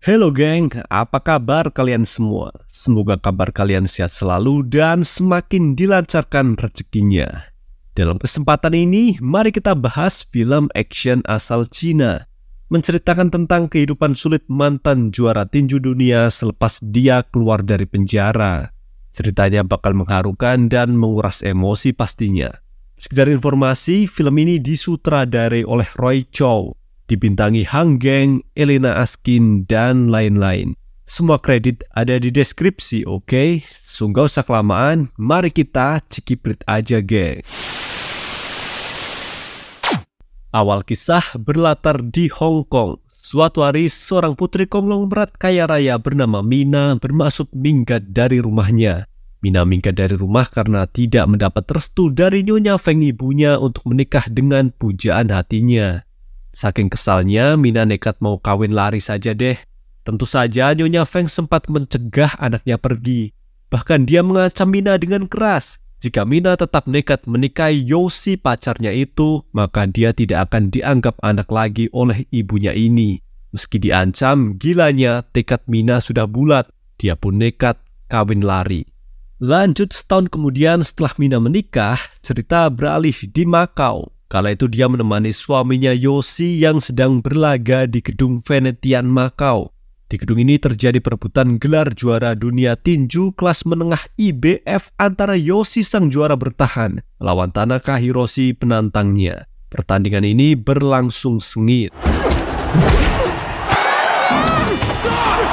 Halo geng, apa kabar kalian semua? Semoga kabar kalian sehat selalu dan semakin dilancarkan rezekinya. Dalam kesempatan ini, mari kita bahas film action asal Cina. Menceritakan tentang kehidupan sulit mantan juara tinju dunia selepas dia keluar dari penjara. Ceritanya bakal mengharukan dan menguras emosi pastinya. Sekedar informasi, film ini disutradarai oleh Roy Chow, dibintangi Hang Geng, Elena Askin, dan lain-lain. Semua kredit ada di deskripsi, oke? So nggak usah kelamaan, mari kita cekiprit aja, geng. Awal kisah berlatar di Hong Kong. Suatu hari, seorang putri konglomerat kaya raya bernama Mina bermaksud minggat dari rumahnya. Mina minggat dari rumah karena tidak mendapat restu dari Nyonya Feng ibunya untuk menikah dengan pujaan hatinya. Saking kesalnya, Mina nekat mau kawin lari saja deh. Tentu saja Nyonya Feng sempat mencegah anaknya pergi. Bahkan dia mengancam Mina dengan keras. Jika Mina tetap nekat menikahi Yoshi pacarnya itu, maka dia tidak akan dianggap anak lagi oleh ibunya ini. Meski diancam, gilanya tekad Mina sudah bulat. Dia pun nekat kawin lari. Lanjut setahun kemudian setelah Mina menikah, cerita beralih di Makau. Kala itu dia menemani suaminya Yoshi yang sedang berlaga di gedung Venetian Makau. Di gedung ini terjadi perebutan gelar juara dunia tinju kelas menengah IBF antara Yoshi sang juara bertahan melawan Tanaka Hiroshi penantangnya. Pertandingan ini berlangsung sengit.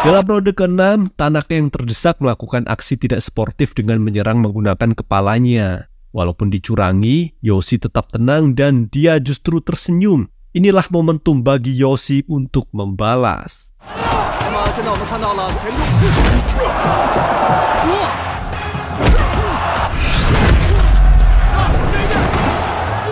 Dalam ronde ke-6, Tanaka yang terdesak melakukan aksi tidak sportif dengan menyerang menggunakan kepalanya. Walaupun dicurangi, Yoshi tetap tenang dan dia justru tersenyum. Inilah momentum bagi Yoshi untuk membalas.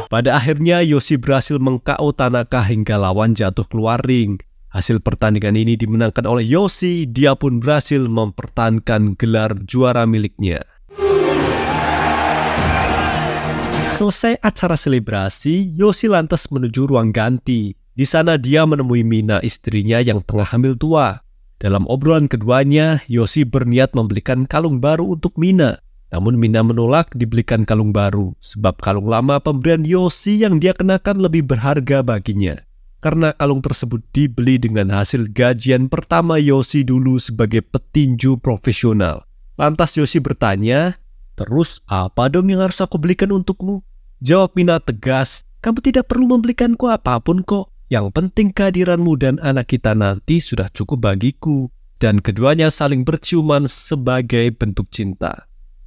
Pada akhirnya Yoshi berhasil meng-KO Tanaka hingga lawan jatuh keluar ring. Hasil pertandingan ini dimenangkan oleh Yoshi, dia pun berhasil mempertahankan gelar juara miliknya. Selesai acara selebrasi, Yoshi lantas menuju ruang ganti. Di sana dia menemui Mina, istrinya yang tengah hamil tua. Dalam obrolan keduanya, Yoshi berniat membelikan kalung baru untuk Mina. Namun Mina menolak dibelikan kalung baru, sebab kalung lama pemberian Yoshi yang dia kenakan lebih berharga baginya. Karena kalung tersebut dibeli dengan hasil gajian pertama Yoshi dulu sebagai petinju profesional. Lantas Yoshi bertanya, "Terus apa dong yang harus aku belikan untukmu?" Jawab Mina tegas, "Kamu tidak perlu membelikanku apapun kok. Yang penting kehadiranmu dan anak kita nanti sudah cukup bagiku." Dan keduanya saling berciuman sebagai bentuk cinta.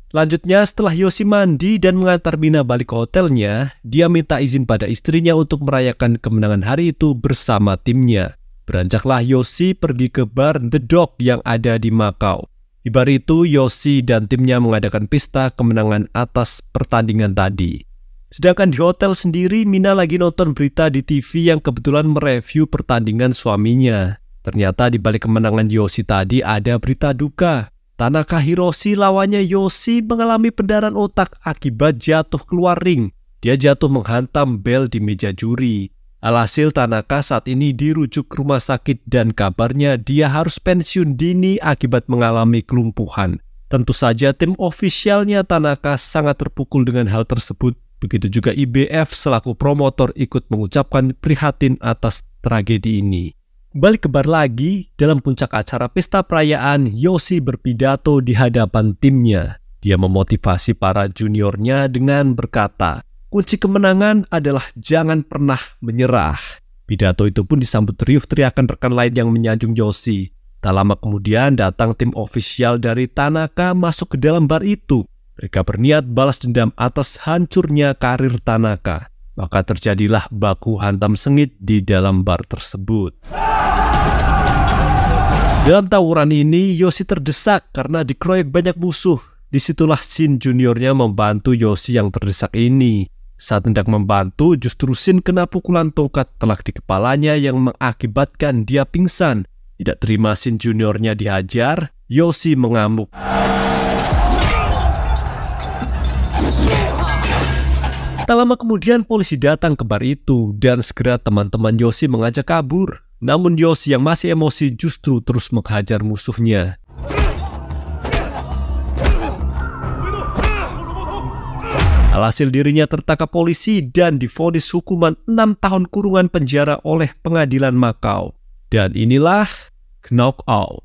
Lanjutnya setelah Yoshi mandi dan mengantar Mina balik ke hotelnya, dia minta izin pada istrinya untuk merayakan kemenangan hari itu bersama timnya. Beranjaklah Yoshi pergi ke bar The Dog yang ada di Makau. Di bar itu, Yoshi dan timnya mengadakan pesta kemenangan atas pertandingan tadi. Sedangkan di hotel sendiri, Mina lagi nonton berita di TV yang kebetulan mereview pertandingan suaminya. Ternyata di balik kemenangan Yoshi tadi ada berita duka. Tanaka Hiroshi lawannya Yoshi mengalami pendarahan otak akibat jatuh keluar ring. Dia jatuh menghantam bel di meja juri. Alhasil Tanaka saat ini dirujuk ke rumah sakit dan kabarnya dia harus pensiun dini akibat mengalami kelumpuhan. Tentu saja tim ofisialnya Tanaka sangat terpukul dengan hal tersebut. Begitu juga IBF selaku promotor ikut mengucapkan prihatin atas tragedi ini. Balik ke bar lagi, dalam puncak acara pesta perayaan, Yoshi berpidato di hadapan timnya. Dia memotivasi para juniornya dengan berkata, "Kunci kemenangan adalah jangan pernah menyerah." Pidato itu pun disambut riuh teriakan rekan lain yang menyanjung Yoshi. Tak lama kemudian datang tim ofisial dari Tanaka masuk ke dalam bar itu. Mereka berniat balas dendam atas hancurnya karir Tanaka. Maka terjadilah baku hantam sengit di dalam bar tersebut. Dalam tawuran ini, Yoshi terdesak karena dikeroyok banyak musuh. Disitulah Shin juniornya membantu Yoshi yang terdesak ini. Saat hendak membantu, justru Shin kena pukulan tongkat telak di kepalanya yang mengakibatkan dia pingsan. Tidak terima Shin juniornya dihajar, Yoshi mengamuk. Tak lama kemudian polisi datang ke bar itu dan segera teman-teman Yoshi mengajak kabur. Namun Yoshi yang masih emosi justru terus menghajar musuhnya. Alhasil dirinya tertangkap polisi dan divonis hukuman 6 tahun kurungan penjara oleh pengadilan Makau. Dan inilah Knockout.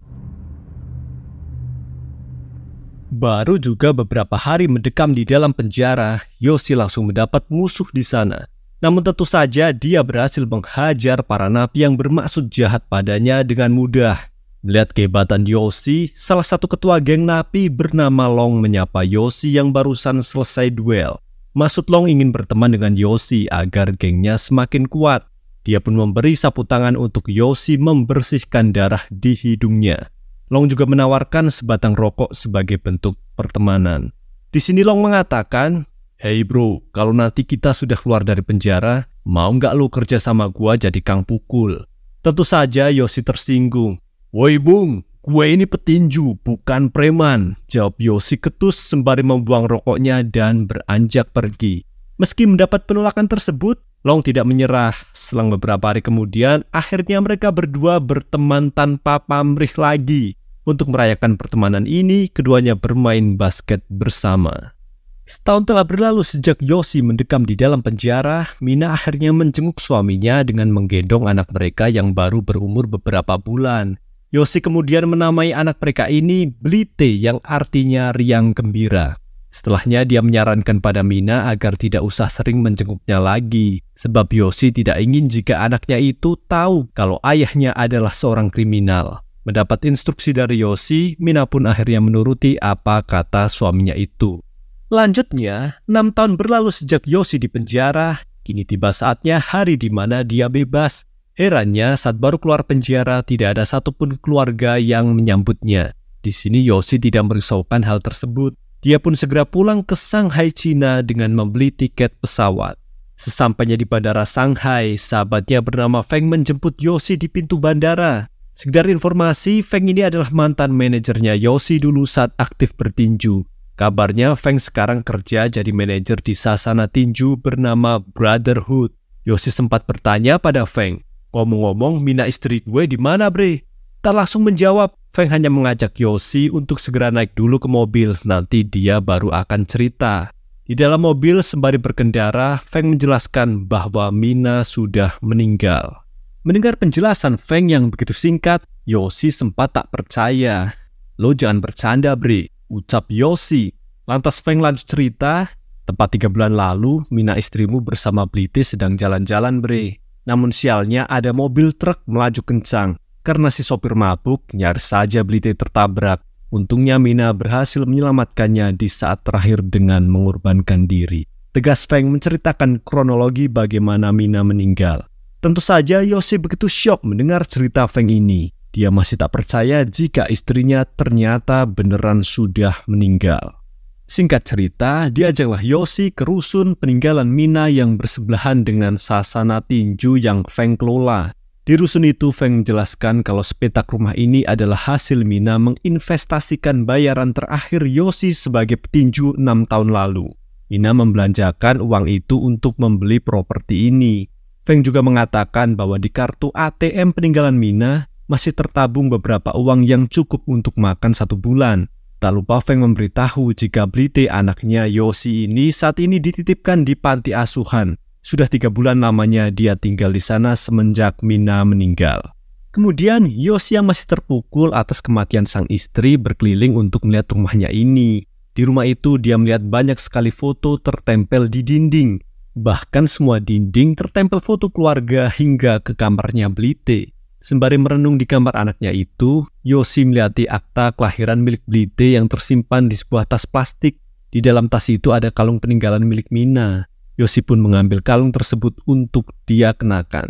Baru juga beberapa hari mendekam di dalam penjara, Yoshi langsung mendapat musuh di sana. Namun tentu saja dia berhasil menghajar para napi yang bermaksud jahat padanya dengan mudah. Melihat kehebatan Yoshi, salah satu ketua geng napi bernama Long menyapa Yoshi yang barusan selesai duel. Maksud Long ingin berteman dengan Yoshi agar gengnya semakin kuat. Dia pun memberi sapu tangan untuk Yoshi membersihkan darah di hidungnya. Long juga menawarkan sebatang rokok sebagai bentuk pertemanan. Di sini Long mengatakan, "Hey bro, kalau nanti kita sudah keluar dari penjara, mau nggak lu kerja sama gua jadi kang pukul?" Tentu saja Yoshi tersinggung. "Woi bung, gue ini petinju, bukan preman," jawab Yoshi ketus sembari membuang rokoknya dan beranjak pergi. Meski mendapat penolakan tersebut, Long tidak menyerah. Selang beberapa hari kemudian, akhirnya mereka berdua berteman tanpa pamrih lagi. Untuk merayakan pertemanan ini, keduanya bermain basket bersama. Setahun telah berlalu sejak Yoshi mendekam di dalam penjara. Mina akhirnya menjenguk suaminya dengan menggendong anak mereka yang baru berumur beberapa bulan. Yoshi kemudian menamai anak mereka ini Blite yang artinya riang gembira. Setelahnya dia menyarankan pada Mina agar tidak usah sering menjenguknya lagi, sebab Yoshi tidak ingin jika anaknya itu tahu kalau ayahnya adalah seorang kriminal. Mendapat instruksi dari Yoshi, Mina pun akhirnya menuruti apa kata suaminya itu. Lanjutnya, 6 tahun berlalu sejak Yoshi di penjara, kini tiba saatnya hari di mana dia bebas. Herannya, saat baru keluar penjara, tidak ada satupun keluarga yang menyambutnya. Di sini Yoshi tidak merisaukan hal tersebut. Dia pun segera pulang ke Shanghai, China dengan membeli tiket pesawat. Sesampainya di bandara Shanghai, sahabatnya bernama Feng menjemput Yoshi di pintu bandara. Sekedar informasi, Feng ini adalah mantan manajernya Yoshi dulu saat aktif bertinju. Kabarnya Feng sekarang kerja jadi manajer di sasana tinju bernama Brotherhood. Yoshi sempat bertanya pada Feng, "Ngomong-ngomong, Mina istri gue di mana, bre?" Tak langsung menjawab, Feng hanya mengajak Yoshi untuk segera naik dulu ke mobil, nanti dia baru akan cerita. Di dalam mobil sembari berkendara, Feng menjelaskan bahwa Mina sudah meninggal. Mendengar penjelasan Feng yang begitu singkat, Yoshi sempat tak percaya. "Lo jangan bercanda, bre," ucap Yoshi. Lantas Feng lanjut cerita, "Tepat 3 bulan lalu, Mina istrimu bersama Blite sedang jalan-jalan, bre. Namun sialnya ada mobil truk melaju kencang. Karena si sopir mabuk, nyaris saja Blite tertabrak. Untungnya Mina berhasil menyelamatkannya di saat terakhir dengan mengorbankan diri." Tegas Feng menceritakan kronologi bagaimana Mina meninggal. Tentu saja Yoshi begitu syok mendengar cerita Feng ini. Dia masih tak percaya jika istrinya ternyata beneran sudah meninggal. Singkat cerita, diajaklah Yoshi ke rusun peninggalan Mina yang bersebelahan dengan sasana tinju yang Feng kelola. Di rusun itu, Feng menjelaskan kalau sepetak rumah ini adalah hasil Mina menginvestasikan bayaran terakhir Yoshi sebagai petinju 6 tahun lalu. Mina membelanjakan uang itu untuk membeli properti ini. Feng juga mengatakan bahwa di kartu ATM peninggalan Mina masih tertabung beberapa uang yang cukup untuk makan 1 bulan. Tak lupa Feng memberitahu jika Blite anaknya Yoshi ini saat ini dititipkan di panti asuhan. Sudah 3 bulan lamanya dia tinggal di sana semenjak Mina meninggal. Kemudian Yoshi yang masih terpukul atas kematian sang istri berkeliling untuk melihat rumahnya ini. Di rumah itu dia melihat banyak sekali foto tertempel di dinding. Bahkan semua dinding tertempel foto keluarga hingga ke kamarnya Blite. Sembari merenung di kamar anaknya itu, Yoshi melihati akta kelahiran milik Blite yang tersimpan di sebuah tas plastik. Di dalam tas itu ada kalung peninggalan milik Mina. Yoshi pun mengambil kalung tersebut untuk dia kenakan.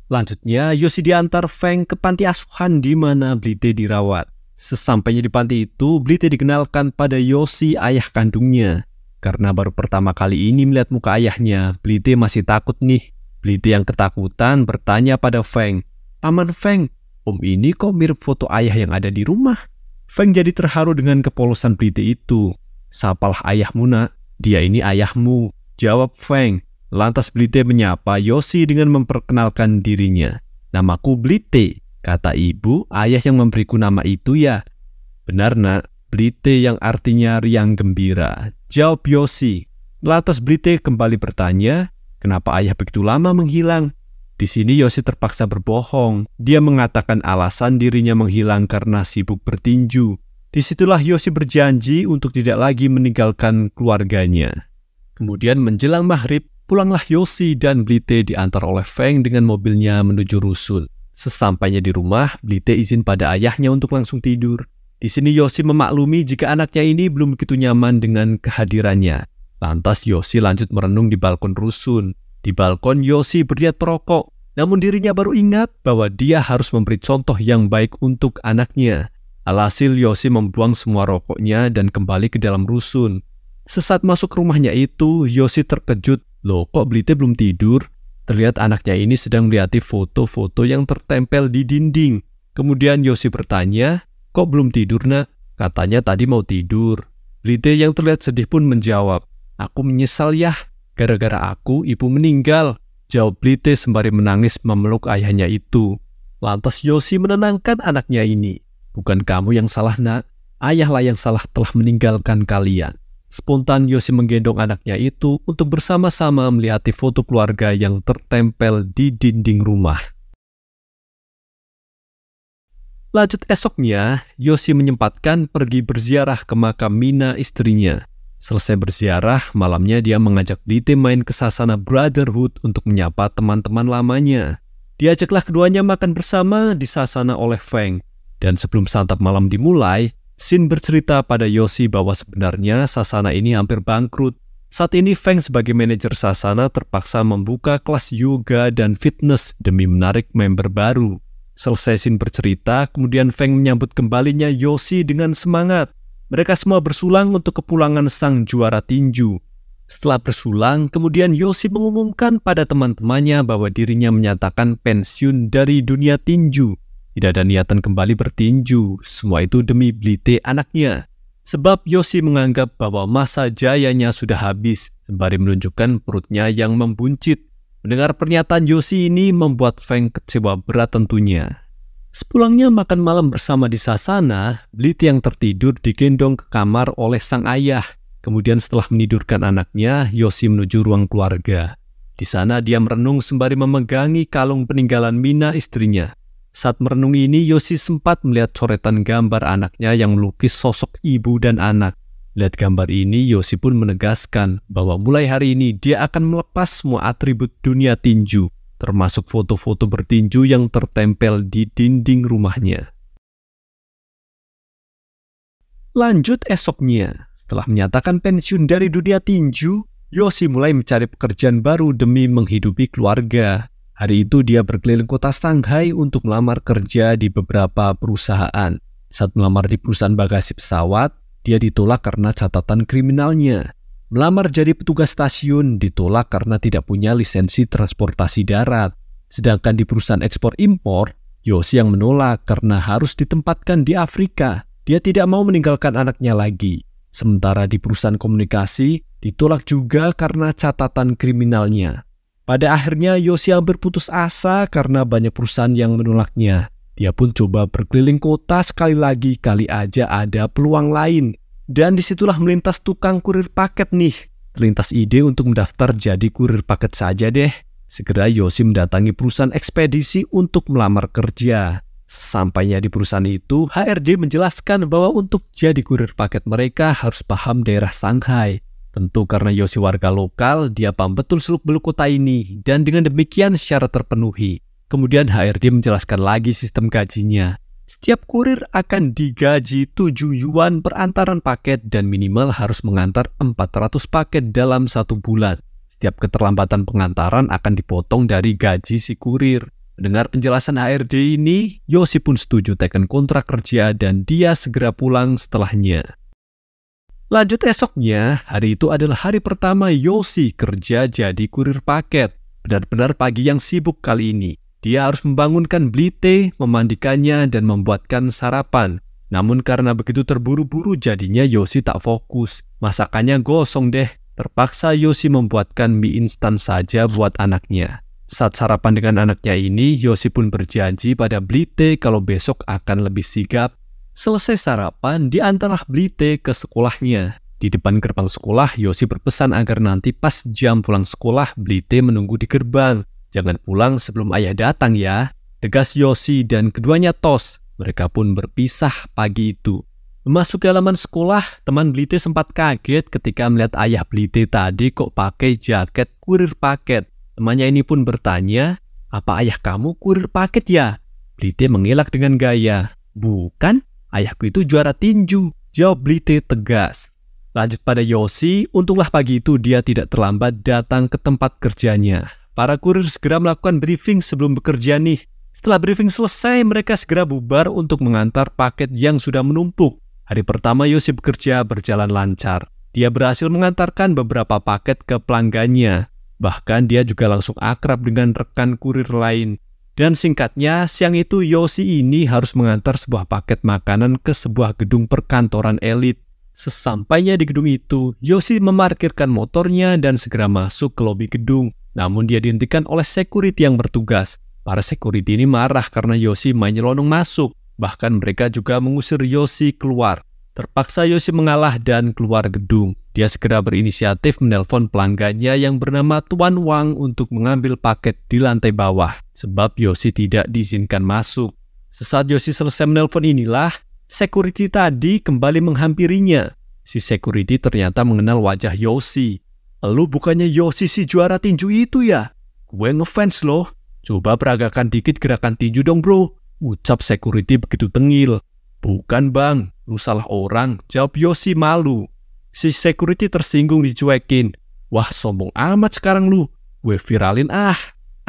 Lanjutnya, Yoshi diantar Feng ke panti asuhan di mana Blite dirawat. Sesampainya di panti itu, Blite dikenalkan pada Yoshi ayah kandungnya. Karena baru pertama kali ini melihat muka ayahnya, Blite masih takut nih. Blite yang ketakutan bertanya pada Feng, "Paman Feng, om ini kok mirip foto ayah yang ada di rumah?" Feng jadi terharu dengan kepolosan Blite itu. "Sapalah ayahmu, nak. Dia ini ayahmu," jawab Feng. Lantas Blite menyapa Yoshi dengan memperkenalkan dirinya. "Namaku Blite," kata ibu. "Ayah yang memberiku nama itu ya?" "Benar nak, Blite yang artinya riang gembira," jawab Yosi. Lantas Blite kembali bertanya, "Kenapa ayah begitu lama menghilang?" Di sini Yosi terpaksa berbohong. Dia mengatakan alasan dirinya menghilang karena sibuk bertinju. Disitulah Yosi berjanji untuk tidak lagi meninggalkan keluarganya. Kemudian menjelang maghrib, pulanglah Yosi dan Blite diantar oleh Feng dengan mobilnya menuju rusun. Sesampainya di rumah, Blite izin pada ayahnya untuk langsung tidur. Di sini Yosi memaklumi jika anaknya ini belum begitu nyaman dengan kehadirannya. Lantas Yosi lanjut merenung di balkon rusun. Di balkon Yosi berniat perokok, namun dirinya baru ingat bahwa dia harus memberi contoh yang baik untuk anaknya. Alhasil Yosi membuang semua rokoknya dan kembali ke dalam rusun. Sesaat masuk rumahnya itu, Yosi terkejut. "Loh, kok Blite belum tidur?" Terlihat anaknya ini sedang melihat foto-foto yang tertempel di dinding. Kemudian Yosi bertanya, "Kok belum tidur nak? Katanya tadi mau tidur." Blite yang terlihat sedih pun menjawab, "Aku menyesal ya. Gara-gara aku, ibu meninggal," jawab Blite sembari menangis memeluk ayahnya itu. Lantas Yosi menenangkan anaknya ini. "Bukan kamu yang salah nak, ayahlah yang salah telah meninggalkan kalian." Spontan Yosi menggendong anaknya itu untuk bersama-sama melihat foto keluarga yang tertempel di dinding rumah. Lanjut esoknya, Yosi menyempatkan pergi berziarah ke makam Mina istrinya. Selesai berziarah, malamnya dia mengajak Blite main ke Sasana Brotherhood untuk menyapa teman-teman lamanya. Diajaklah keduanya makan bersama di Sasana oleh Feng. Dan sebelum santap malam dimulai, Shin bercerita pada Yosi bahwa sebenarnya Sasana ini hampir bangkrut. Saat ini Feng sebagai manajer Sasana terpaksa membuka kelas yoga dan fitness demi menarik member baru. Selesai Shin bercerita, kemudian Feng menyambut kembalinya Yosi dengan semangat. Mereka semua bersulang untuk kepulangan sang juara tinju. Setelah bersulang, kemudian Yosi mengumumkan pada teman-temannya bahwa dirinya menyatakan pensiun dari dunia tinju. Tidak ada niatan kembali bertinju, semua itu demi Blite anaknya. Sebab Yosi menganggap bahwa masa jayanya sudah habis, sembari menunjukkan perutnya yang membuncit. Mendengar pernyataan Yosi ini membuat Feng kecewa berat tentunya. Sepulangnya makan malam bersama di Sasana, Blite yang tertidur digendong ke kamar oleh sang ayah. Kemudian setelah menidurkan anaknya, Yosi menuju ruang keluarga. Di sana dia merenung sembari memegangi kalung peninggalan Mina istrinya. Saat merenung ini, Yosi sempat melihat coretan gambar anaknya yang melukis sosok ibu dan anak. Lihat gambar ini, Yosi pun menegaskan bahwa mulai hari ini dia akan melepas semua atribut dunia tinju, termasuk foto-foto bertinju yang tertempel di dinding rumahnya. Lanjut esoknya, setelah menyatakan pensiun dari dunia tinju, Yosi mulai mencari pekerjaan baru demi menghidupi keluarga. Hari itu dia berkeliling kota Shanghai untuk melamar kerja di beberapa perusahaan. Saat melamar di perusahaan bagasi pesawat, dia ditolak karena catatan kriminalnya. Melamar jadi petugas stasiun ditolak karena tidak punya lisensi transportasi darat. Sedangkan di perusahaan ekspor-impor, Yosi yang menolak karena harus ditempatkan di Afrika. Dia tidak mau meninggalkan anaknya lagi. Sementara di perusahaan komunikasi, ditolak juga karena catatan kriminalnya. Pada akhirnya Yosi hampir putus asa karena banyak perusahaan yang menolaknya. Dia pun coba berkeliling kota sekali lagi, kali aja ada peluang lain. Dan disitulah melintas tukang kurir paket nih. Terlintas ide untuk mendaftar jadi kurir paket saja deh. Segera Yosi mendatangi perusahaan ekspedisi untuk melamar kerja. Sampainya di perusahaan itu, HRD menjelaskan bahwa untuk jadi kurir paket mereka harus paham daerah Shanghai. Tentu karena Yosi warga lokal, dia paham betul seluk-beluk kota ini, dan dengan demikian secara terpenuhi. Kemudian HRD menjelaskan lagi sistem gajinya. Setiap kurir akan digaji 7 yuan per antaran paket dan minimal harus mengantar 400 paket dalam 1 bulan. Setiap keterlambatan pengantaran akan dipotong dari gaji si kurir. Mendengar penjelasan HRD ini, Yosi pun setuju teken kontrak kerja dan dia segera pulang setelahnya. Lanjut esoknya, hari itu adalah hari pertama Yosi kerja jadi kurir paket. Benar-benar pagi yang sibuk kali ini. Dia harus membangunkan Blite, memandikannya, dan membuatkan sarapan. Namun karena begitu terburu-buru jadinya Yosi tak fokus. Masakannya gosong deh. Terpaksa Yosi membuatkan mie instan saja buat anaknya. Saat sarapan dengan anaknya ini, Yosi pun berjanji pada Blite kalau besok akan lebih sigap. Selesai sarapan, diantarlah Blite ke sekolahnya. Di depan gerbang sekolah, Yosi berpesan agar nanti pas jam pulang sekolah, Blite menunggu di gerbang. Jangan pulang sebelum ayah datang ya, tegas Yosi dan keduanya tos. Mereka pun berpisah pagi itu. Memasuki halaman sekolah, teman Blite sempat kaget ketika melihat ayah Blite tadi kok pakai jaket kurir paket. Temannya ini pun bertanya, "Apa ayah kamu kurir paket ya?" Blite mengelak dengan gaya, "Bukan, ayahku itu juara tinju," jawab Blite tegas. Lanjut pada Yosi, untunglah pagi itu dia tidak terlambat datang ke tempat kerjanya. Para kurir segera melakukan briefing sebelum bekerja nih. Setelah briefing selesai, mereka segera bubar untuk mengantar paket yang sudah menumpuk. Hari pertama Yosi bekerja berjalan lancar. Dia berhasil mengantarkan beberapa paket ke pelanggannya. Bahkan dia juga langsung akrab dengan rekan kurir lain. Dan singkatnya, siang itu Yosi ini harus mengantar sebuah paket makanan ke sebuah gedung perkantoran elit. Sesampainya di gedung itu, Yosi memarkirkan motornya dan segera masuk ke lobi gedung. Namun dia dihentikan oleh security yang bertugas. Para security ini marah karena Yosi main nyelonong masuk. Bahkan mereka juga mengusir Yosi keluar. Terpaksa Yosi mengalah dan keluar gedung. Dia segera berinisiatif menelpon pelanggannya yang bernama Tuan Wang untuk mengambil paket di lantai bawah, sebab Yosi tidak diizinkan masuk. Sesaat Yosi selesai menelpon inilah, security tadi kembali menghampirinya. Si security ternyata mengenal wajah Yosi. "Lu bukannya Yosi si juara tinju itu ya? Gue ngefans loh. Coba peragakan dikit gerakan tinju dong bro," ucap security begitu tengil. "Bukan bang, lu salah orang," jawab Yosi malu. Si security tersinggung dicuekin. "Wah sombong amat sekarang lu, gue viralin ah,"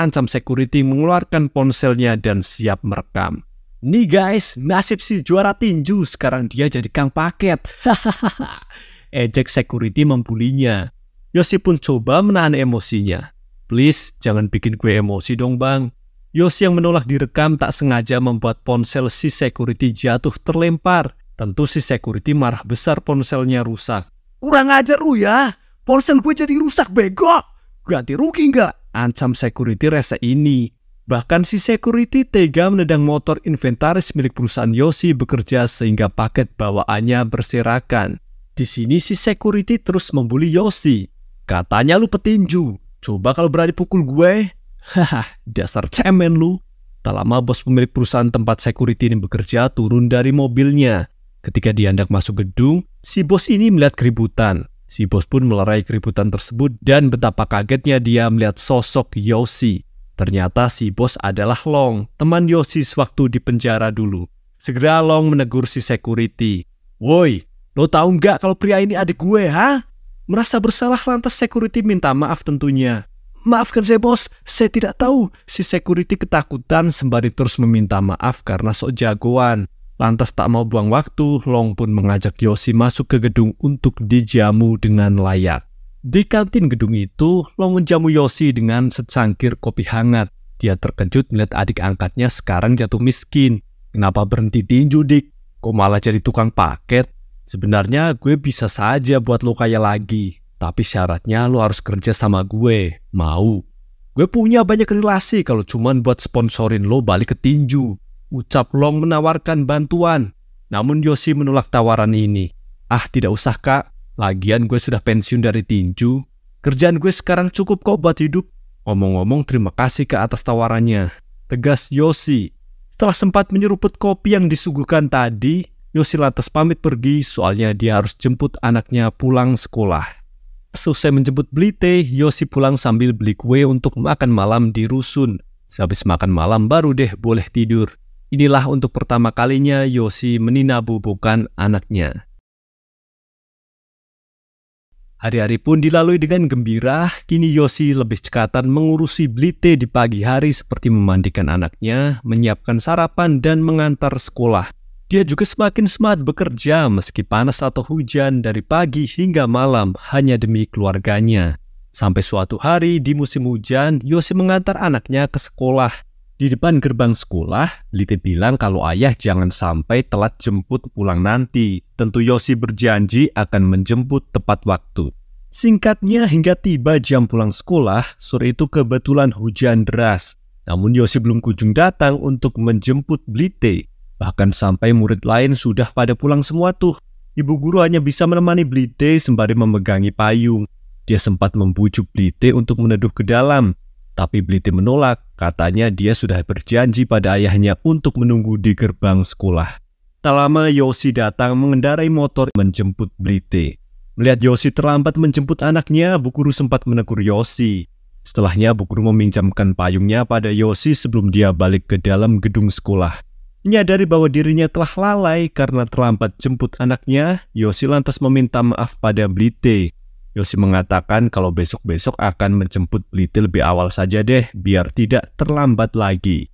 ancam security mengeluarkan ponselnya dan siap merekam. "Nih guys, nasib si juara tinju, sekarang dia jadi kang paket." Hahaha. Ejek security membulinya. Yosi pun coba menahan emosinya. "Please, jangan bikin gue emosi dong bang." Yosi yang menolak direkam tak sengaja membuat ponsel si security jatuh terlempar. Tentu si security marah besar ponselnya rusak. "Kurang ajar lu ya, ponsel gue jadi rusak bego. Ganti rugi nggak?" ancam security rese ini. Bahkan si security tega menendang motor inventaris milik perusahaan Yosi bekerja sehingga paket bawaannya berserakan. Di sini si security terus membuli Yosi. "Katanya lu petinju, coba kalau berani pukul gue." Haha, dasar cemen lu. Tak lama bos pemilik perusahaan tempat security ini bekerja turun dari mobilnya. Ketika dia hendak masuk gedung, si bos ini melihat keributan. Si bos pun melerai keributan tersebut dan betapa kagetnya dia melihat sosok Yosi. Ternyata si bos adalah Long, teman Yosi sewaktu di penjara dulu. Segera Long menegur si security. "Woi, lo tahu nggak kalau pria ini adik gue, ha?" Merasa bersalah lantas security minta maaf tentunya. "Maafkan saya bos, saya tidak tahu." Si security ketakutan sembari terus meminta maaf karena sok jagoan. Lantas tak mau buang waktu, Long pun mengajak Yosi masuk ke gedung untuk dijamu dengan layak. Di kantin gedung itu, Long menjamu Yosi dengan secangkir kopi hangat. Dia terkejut melihat adik angkatnya sekarang jatuh miskin. "Kenapa berhenti tinju, Dik? Kok malah jadi tukang paket? Sebenarnya gue bisa saja buat lo kaya lagi. Tapi syaratnya lo harus kerja sama gue. Mau? Gue punya banyak relasi kalau cuman buat sponsorin lo balik ke tinju," ucap Long menawarkan bantuan. Namun Yosi menolak tawaran ini. "Ah, tidak usah kak. Lagian gue sudah pensiun dari tinju. Kerjaan gue sekarang cukup kok buat hidup." "Ngomong-ngomong terima kasih ke atas tawarannya," tegas Yosi. Setelah sempat menyeruput kopi yang disuguhkan tadi, Yosi lantas pamit pergi soalnya dia harus jemput anaknya pulang sekolah. Selesai menjemput Blite, Yosi pulang sambil beli kue untuk makan malam di rusun. Sehabis makan malam baru deh boleh tidur. Inilah untuk pertama kalinya Yosi meninabubukan anaknya. Hari-hari pun dilalui dengan gembira. Kini Yosi lebih cekatan mengurusi Blite di pagi hari seperti memandikan anaknya, menyiapkan sarapan dan mengantar sekolah. Dia juga semakin semangat bekerja meski panas atau hujan dari pagi hingga malam hanya demi keluarganya. Sampai suatu hari di musim hujan, Yosi mengantar anaknya ke sekolah. Di depan gerbang sekolah, Blite bilang kalau ayah jangan sampai telat jemput pulang nanti. Tentu Yosi berjanji akan menjemput tepat waktu. Singkatnya, hingga tiba jam pulang sekolah, sore itu kebetulan hujan deras. Namun Yosi belum kunjung datang untuk menjemput Blite. Bahkan sampai murid lain sudah pada pulang semua tuh. Ibu guru hanya bisa menemani Blite sembari memegangi payung. Dia sempat membujuk Blite untuk meneduh ke dalam. Tapi Blite menolak, katanya dia sudah berjanji pada ayahnya untuk menunggu di gerbang sekolah. Tak lama Yosi datang mengendarai motor menjemput Blite. Melihat Yosi terlambat menjemput anaknya, Bu Guru sempat menegur Yosi. Setelahnya Bu Guru meminjamkan payungnya pada Yosi sebelum dia balik ke dalam gedung sekolah. Menyadari bahwa dirinya telah lalai karena terlambat jemput anaknya, Yosi lantas meminta maaf pada Blite. Yosi mengatakan kalau besok-besok akan menjemput Blite lebih awal saja deh, biar tidak terlambat lagi.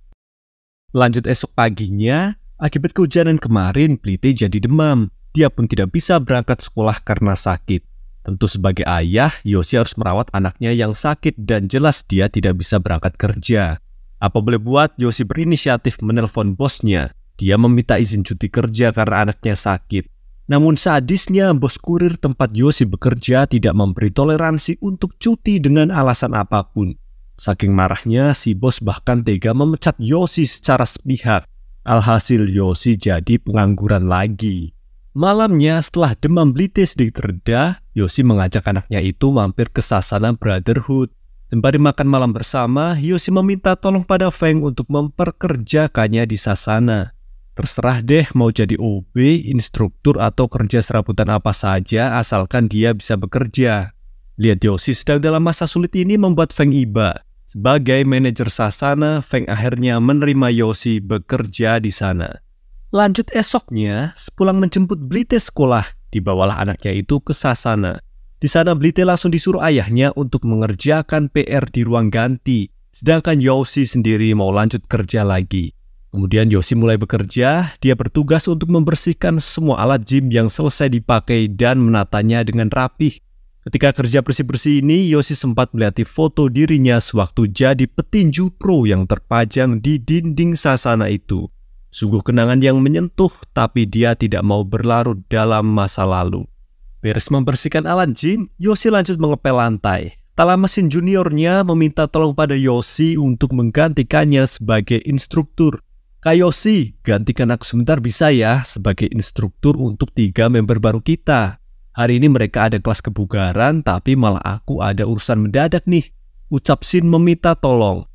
Lanjut esok paginya, akibat kehujanan kemarin, Blite jadi demam. Dia pun tidak bisa berangkat sekolah karena sakit. Tentu sebagai ayah, Yosi harus merawat anaknya yang sakit dan jelas dia tidak bisa berangkat kerja. Apa boleh buat, Yosi berinisiatif menelpon bosnya. Dia meminta izin cuti kerja karena anaknya sakit. Namun sadisnya, bos kurir tempat Yosi bekerja tidak memberi toleransi untuk cuti dengan alasan apapun. Saking marahnya, si bos bahkan tega memecat Yosi secara sepihak. Alhasil Yosi jadi pengangguran lagi. Malamnya setelah demam Blite sedikit reda, Yosi mengajak anaknya itu mampir ke Sasana Brotherhood. Sembari makan malam bersama, Yosi meminta tolong pada Feng untuk memperkerjakannya di Sasana. Terserah deh mau jadi OB, instruktur atau kerja serabutan apa saja asalkan dia bisa bekerja. Lihat Yosi sedang dalam masa sulit ini membuat Feng iba. Sebagai manajer Sasana, Feng akhirnya menerima Yosi bekerja di sana. Lanjut esoknya, sepulang menjemput Blite sekolah, dibawalah anaknya itu ke Sasana. Di sana Blite langsung disuruh ayahnya untuk mengerjakan PR di ruang ganti, sedangkan Yosi sendiri mau lanjut kerja lagi. Kemudian Yosi mulai bekerja, dia bertugas untuk membersihkan semua alat gym yang selesai dipakai dan menatanya dengan rapih. Ketika kerja bersih-bersih ini, Yosi sempat melihat foto dirinya sewaktu jadi petinju pro yang terpajang di dinding Sasana itu. Sungguh kenangan yang menyentuh, tapi dia tidak mau berlarut dalam masa lalu. Beres membersihkan alat gym, Yosi lanjut mengepel lantai. Tak lama mesin juniornya meminta tolong pada Yosi untuk menggantikannya sebagai instruktur. Kak Yosi, gantikan aku sebentar bisa ya sebagai instruktur untuk 3 member baru kita. Hari ini mereka ada kelas kebugaran, tapi malah aku ada urusan mendadak nih. Ucap Shin meminta tolong.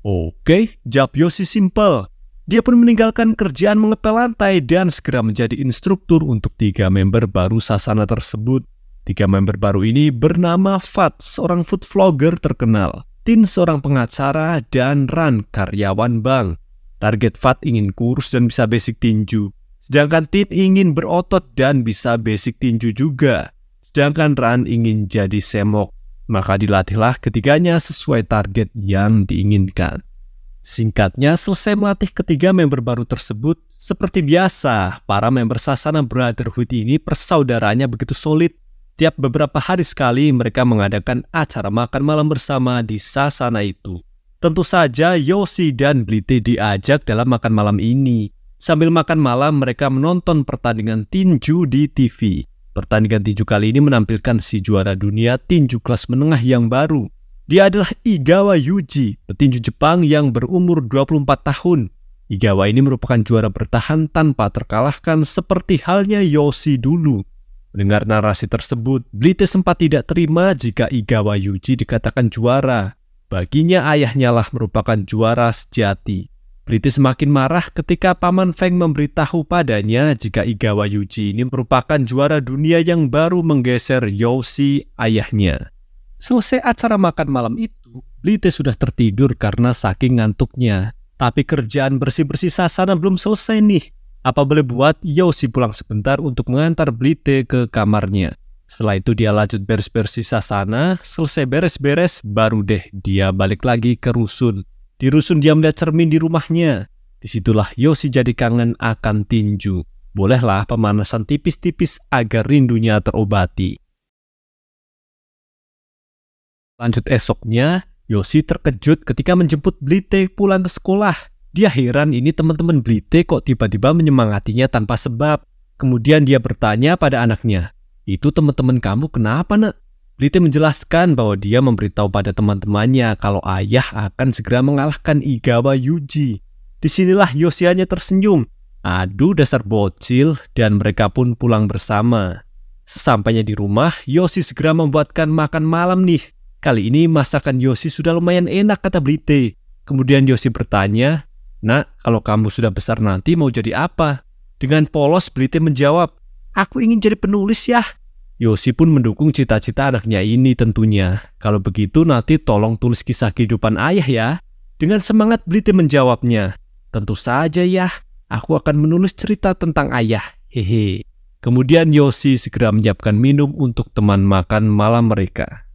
Oke, jawab Yosi simple. Dia pun meninggalkan kerjaan mengepel lantai dan segera menjadi instruktur untuk 3 member baru Sasana tersebut. 3 member baru ini bernama Fat, seorang food vlogger terkenal, Tin, seorang pengacara, dan Ran, karyawan bank. Target Fat ingin kurus dan bisa basic tinju, sedangkan Tin ingin berotot dan bisa basic tinju juga. Sedangkan Ran ingin jadi semok, maka dilatihlah ketiganya sesuai target yang diinginkan. Singkatnya, selesai melatih ketiga member baru tersebut, seperti biasa, para member Sasana Brotherhood ini persaudaranya begitu solid. Tiap beberapa hari sekali mereka mengadakan acara makan malam bersama di Sasana itu. Tentu saja Yosi dan Blite diajak dalam makan malam ini. Sambil makan malam mereka menonton pertandingan tinju di TV. Pertandingan tinju kali ini menampilkan si juara dunia tinju kelas menengah yang baru. Dia adalah Igawa Yuji, petinju Jepang yang berumur 24 tahun. Igawa ini merupakan juara bertahan tanpa terkalahkan seperti halnya Yosi dulu. Mendengar narasi tersebut, Blite sempat tidak terima jika Igawa Yuji dikatakan juara. Baginya ayahnya lah merupakan juara sejati. Blite semakin marah ketika Paman Feng memberitahu padanya jika Igawa Yuji ini merupakan juara dunia yang baru menggeser Yosi, ayahnya. Selesai acara makan malam itu, Blite sudah tertidur karena saking ngantuknya. Tapi kerjaan bersih-bersih Sasana belum selesai nih. Apa boleh buat, Yosi pulang sebentar untuk mengantar Blite ke kamarnya. Setelah itu dia lanjut beres-bersih Sasana, selesai beres-beres, baru deh dia balik lagi ke rusun. Di rusun dia melihat cermin di rumahnya. Disitulah Yosi jadi kangen akan tinju. Bolehlah pemanasan tipis-tipis agar rindunya terobati. Lanjut esoknya, Yosi terkejut ketika menjemput Blite pulang ke sekolah. Dia heran ini teman-teman Blite kok tiba-tiba menyemangatinya tanpa sebab. Kemudian dia bertanya pada anaknya, "Itu teman-teman kamu kenapa, Nak?" Blite menjelaskan bahwa dia memberitahu pada teman-temannya kalau ayah akan segera mengalahkan Igawa Yuji. Disinilah Yoshi hanya tersenyum. Aduh, dasar bocil, dan mereka pun pulang bersama. Sesampainya di rumah, Yoshi segera membuatkan makan malam nih. Kali ini masakan Yoshi sudah lumayan enak, kata Blite. Kemudian Yoshi bertanya, "Nak, kalau kamu sudah besar nanti mau jadi apa?" Dengan polos Blite menjawab, "Aku ingin jadi penulis ya." Yoshi pun mendukung cita-cita anaknya ini tentunya. "Kalau begitu nanti tolong tulis kisah kehidupan ayah ya." Dengan semangat Blite menjawabnya, "Tentu saja ya, aku akan menulis cerita tentang ayah, hehe." Kemudian Yoshi segera menyiapkan minum untuk teman makan malam mereka.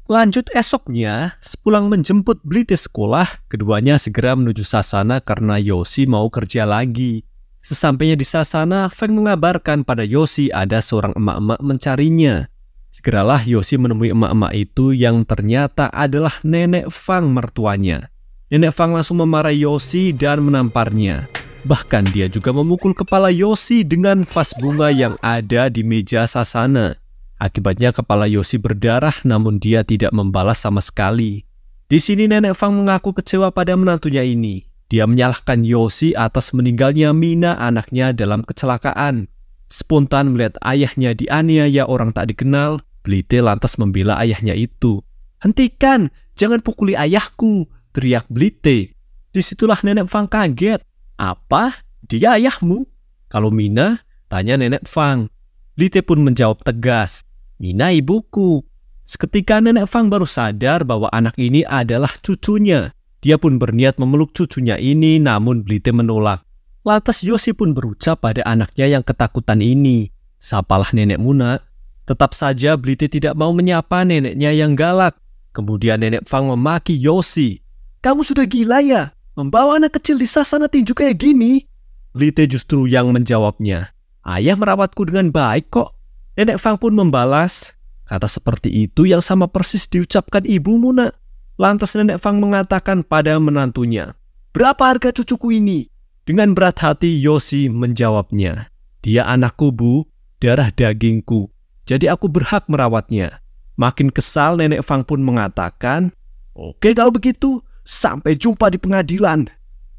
Lanjut esoknya, sepulang menjemput Blite sekolah, keduanya segera menuju Sasana karena Yoshi mau kerja lagi. Sesampainya di Sasana, Feng mengabarkan pada Yoshi ada seorang emak-emak mencarinya. Segeralah Yoshi menemui emak-emak itu yang ternyata adalah nenek Fang mertuanya. Nenek Fang langsung memarahi Yoshi dan menamparnya. Bahkan dia juga memukul kepala Yoshi dengan vas bunga yang ada di meja Sasana. Akibatnya kepala Yoshi berdarah namun dia tidak membalas sama sekali. Di sini nenek Fang mengaku kecewa pada menantunya ini. Dia menyalahkan Yoshi atas meninggalnya Mina anaknya dalam kecelakaan. Spontan melihat ayahnya dianiaya orang tak dikenal, Blite lantas membela ayahnya itu. "Hentikan, jangan pukuli ayahku," teriak Blite. Disitulah nenek Fang kaget. "Apa? Dia ayahmu?" "Kalau Mina?" tanya nenek Fang. Blite pun menjawab tegas, "Mina ibuku." Seketika nenek Fang baru sadar bahwa anak ini adalah cucunya. Dia pun berniat memeluk cucunya ini, namun Blite menolak. Lantas Yoshi pun berucap pada anaknya yang ketakutan ini, "Sapalah nenekmu, nak." Tetap saja Blite tidak mau menyapa neneknya yang galak. Kemudian nenek Fang memaki Yoshi. "Kamu sudah gila ya? Membawa anak kecil di Sasana tinju kayak gini?" Blite justru yang menjawabnya, "Ayah merawatku dengan baik kok." Nenek Fang pun membalas, "Kata seperti itu yang sama persis diucapkan ibumu, nak." Lantas nenek Fang mengatakan pada menantunya, "Berapa harga cucuku ini?" Dengan berat hati Yoshi menjawabnya, "Dia anakku, Bu, darah dagingku. Jadi aku berhak merawatnya." Makin kesal nenek Fang pun mengatakan, "Oke kalau begitu, sampai jumpa di pengadilan."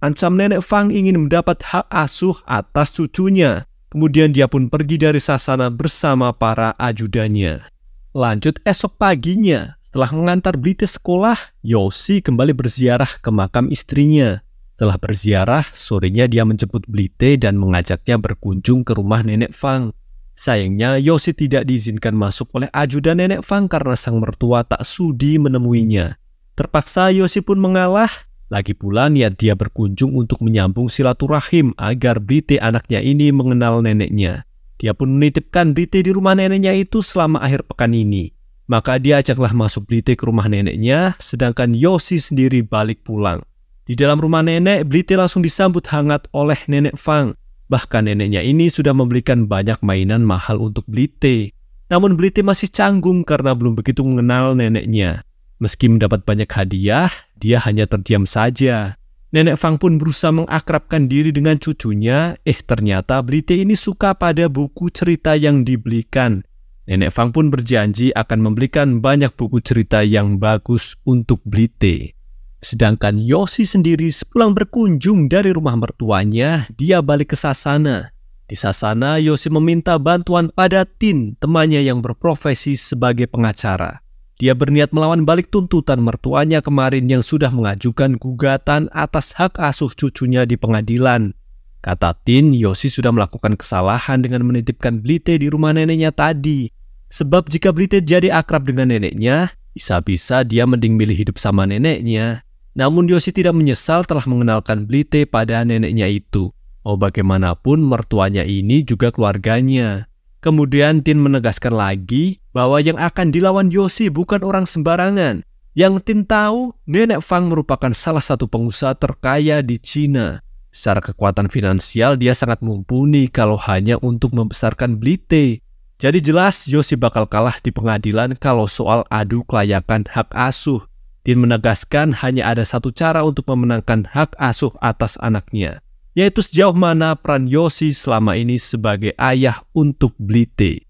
Ancam nenek Fang ingin mendapat hak asuh atas cucunya. Kemudian dia pun pergi dari Sasana bersama para ajudannya. Lanjut esok paginya, setelah mengantar Blite sekolah, Yoshi kembali berziarah ke makam istrinya. Setelah berziarah, sorenya dia menjemput Blite dan mengajaknya berkunjung ke rumah nenek Fang. Sayangnya Yoshi tidak diizinkan masuk oleh ajudan nenek Fang karena sang mertua tak sudi menemuinya. Terpaksa Yoshi pun mengalah. Lagi pula niat dia berkunjung untuk menyambung silaturahim agar Blite anaknya ini mengenal neneknya. Dia pun menitipkan Blite di rumah neneknya itu selama akhir pekan ini. Maka dia ajaklah masuk Blite ke rumah neneknya, sedangkan Yoshi sendiri balik pulang. Di dalam rumah nenek, Blite langsung disambut hangat oleh nenek Fang. Bahkan neneknya ini sudah membelikan banyak mainan mahal untuk Blite. Namun Blite masih canggung karena belum begitu mengenal neneknya. Meski mendapat banyak hadiah, dia hanya terdiam saja. Nenek Fang pun berusaha mengakrabkan diri dengan cucunya, ternyata Blite ini suka pada buku cerita yang dibelikan. Nenek Fang pun berjanji akan membelikan banyak buku cerita yang bagus untuk Blite. Sedangkan Yoshi sendiri sepulang berkunjung dari rumah mertuanya, dia balik ke Sasana. Di Sasana, Yoshi meminta bantuan pada Tin, temannya yang berprofesi sebagai pengacara. Dia berniat melawan balik tuntutan mertuanya kemarin yang sudah mengajukan gugatan atas hak asuh cucunya di pengadilan. Kata Tin, Yoshi sudah melakukan kesalahan dengan menitipkan Blite di rumah neneknya tadi. Sebab jika Blite jadi akrab dengan neneknya, bisa-bisa dia mending milih hidup sama neneknya. Namun Yoshi tidak menyesal telah mengenalkan Blite pada neneknya itu. Mau bagaimanapun mertuanya ini juga keluarganya. Kemudian Tin menegaskan lagi bahwa yang akan dilawan Yoshi bukan orang sembarangan. Yang Tin tahu, nenek Fang merupakan salah satu pengusaha terkaya di Cina. Secara kekuatan finansial dia sangat mumpuni kalau hanya untuk membesarkan Blite. Jadi jelas Yoshi bakal kalah di pengadilan kalau soal adu kelayakan hak asuh. Tin menegaskan hanya ada satu cara untuk memenangkan hak asuh atas anaknya, yaitu sejauh mana peran Yoshi selama ini sebagai ayah untuk Blite.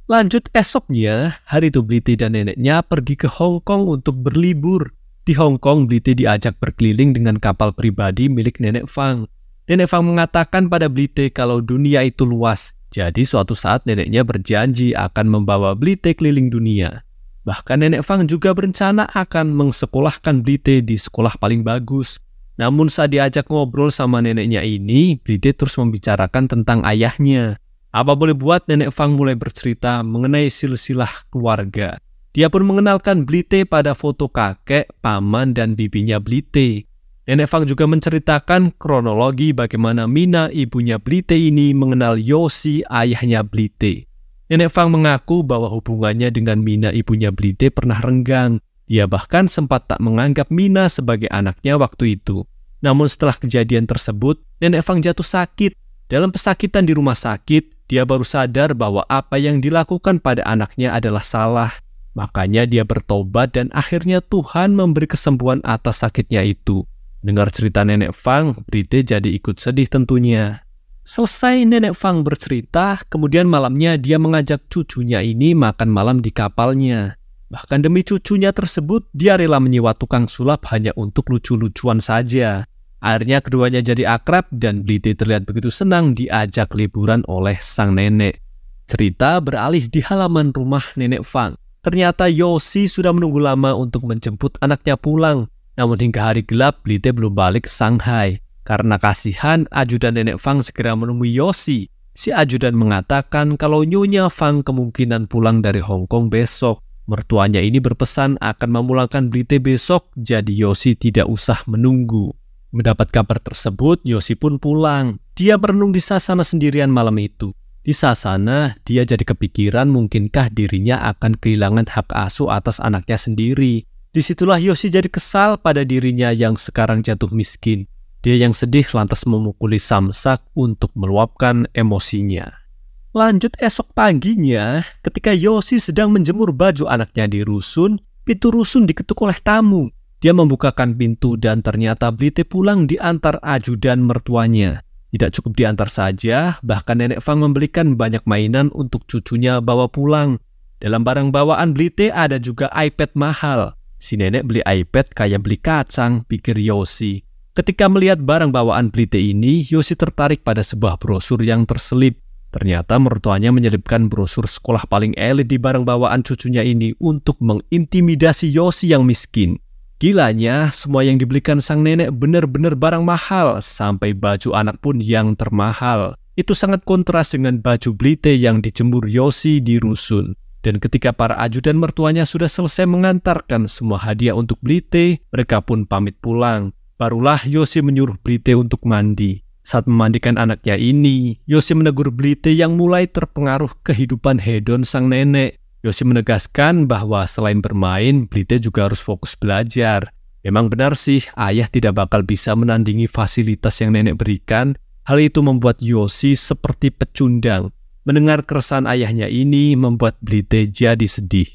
Lanjut esoknya, hari itu Blite dan neneknya pergi ke Hong Kong untuk berlibur. Di Hong Kong, Blite diajak berkeliling dengan kapal pribadi milik Nenek Fang. Nenek Fang mengatakan pada Blite kalau dunia itu luas, jadi suatu saat neneknya berjanji akan membawa Blite keliling dunia. Bahkan Nenek Fang juga berencana akan mengsekolahkan Blite di sekolah paling bagus. Namun saat diajak ngobrol sama neneknya ini, Blite terus membicarakan tentang ayahnya. Apa boleh buat, Nenek Fang mulai bercerita mengenai silsilah keluarga. Dia pun mengenalkan Blite pada foto kakek, paman, dan bibinya Blite. Nenek Fang juga menceritakan kronologi bagaimana Mina, ibunya Blite ini, mengenal Yosi, ayahnya Blite. Nenek Fang mengaku bahwa hubungannya dengan Mina, ibunya Blite, pernah renggang. Dia bahkan sempat tak menganggap Mina sebagai anaknya waktu itu. Namun setelah kejadian tersebut, Nenek Fang jatuh sakit. Dalam pesakitan di rumah sakit, dia baru sadar bahwa apa yang dilakukan pada anaknya adalah salah. Makanya dia bertobat dan akhirnya Tuhan memberi kesembuhan atas sakitnya itu. Dengar cerita Nenek Fang, Blite jadi ikut sedih tentunya. Selesai Nenek Fang bercerita, kemudian malamnya dia mengajak cucunya ini makan malam di kapalnya. Bahkan demi cucunya tersebut, dia rela menyewa tukang sulap hanya untuk lucu-lucuan saja. Akhirnya keduanya jadi akrab dan Blite terlihat begitu senang diajak liburan oleh sang nenek. Cerita beralih di halaman rumah Nenek Fang. Ternyata Yosi sudah menunggu lama untuk menjemput anaknya pulang. Namun hingga hari gelap, Blite belum balik ke Shanghai. Karena kasihan, ajudan Nenek Fang segera menemui Yosi. Si ajudan mengatakan kalau Nyonya Fang kemungkinan pulang dari Hong Kong besok. Mertuanya ini berpesan akan memulangkan Blite besok, jadi Yosi tidak usah menunggu. Mendapat kabar tersebut, Yosi pun pulang. Dia merenung di sasana sendirian malam itu. Di sasana, dia jadi kepikiran mungkinkah dirinya akan kehilangan hak asuh atas anaknya sendiri. Disitulah Yosi jadi kesal pada dirinya yang sekarang jatuh miskin. Dia yang sedih lantas memukuli samsak untuk meluapkan emosinya. Lanjut esok paginya, ketika Yosi sedang menjemur baju anaknya di rusun, pintu rusun diketuk oleh tamu. Dia membukakan pintu dan ternyata Blite pulang diantar ajudan mertuanya. Tidak cukup diantar saja, bahkan Nenek Fang membelikan banyak mainan untuk cucunya bawa pulang. Dalam barang bawaan Blite ada juga iPad mahal. Si nenek beli iPad kayak beli kacang, pikir Yosi. Ketika melihat barang bawaan Blite ini, Yosi tertarik pada sebuah brosur yang terselip. Ternyata mertuanya menyelipkan brosur sekolah paling elit di barang bawaan cucunya ini untuk mengintimidasi Yosi yang miskin. Gilanya, semua yang dibelikan sang nenek benar-benar barang mahal, sampai baju anak pun yang termahal. Itu sangat kontras dengan baju Blite yang dijemur Yosi di rusun. Dan ketika para ajudan mertuanya sudah selesai mengantarkan semua hadiah untuk Blite, mereka pun pamit pulang. Barulah Yosi menyuruh Blite untuk mandi. Saat memandikan anaknya ini, Yosi menegur Blite yang mulai terpengaruh kehidupan hedon sang nenek. Yosi menegaskan bahwa selain bermain, Blite juga harus fokus belajar. Memang benar sih, ayah tidak bakal bisa menandingi fasilitas yang nenek berikan. Hal itu membuat Yosi seperti pecundang. Mendengar keresahan ayahnya ini membuat Blite jadi sedih.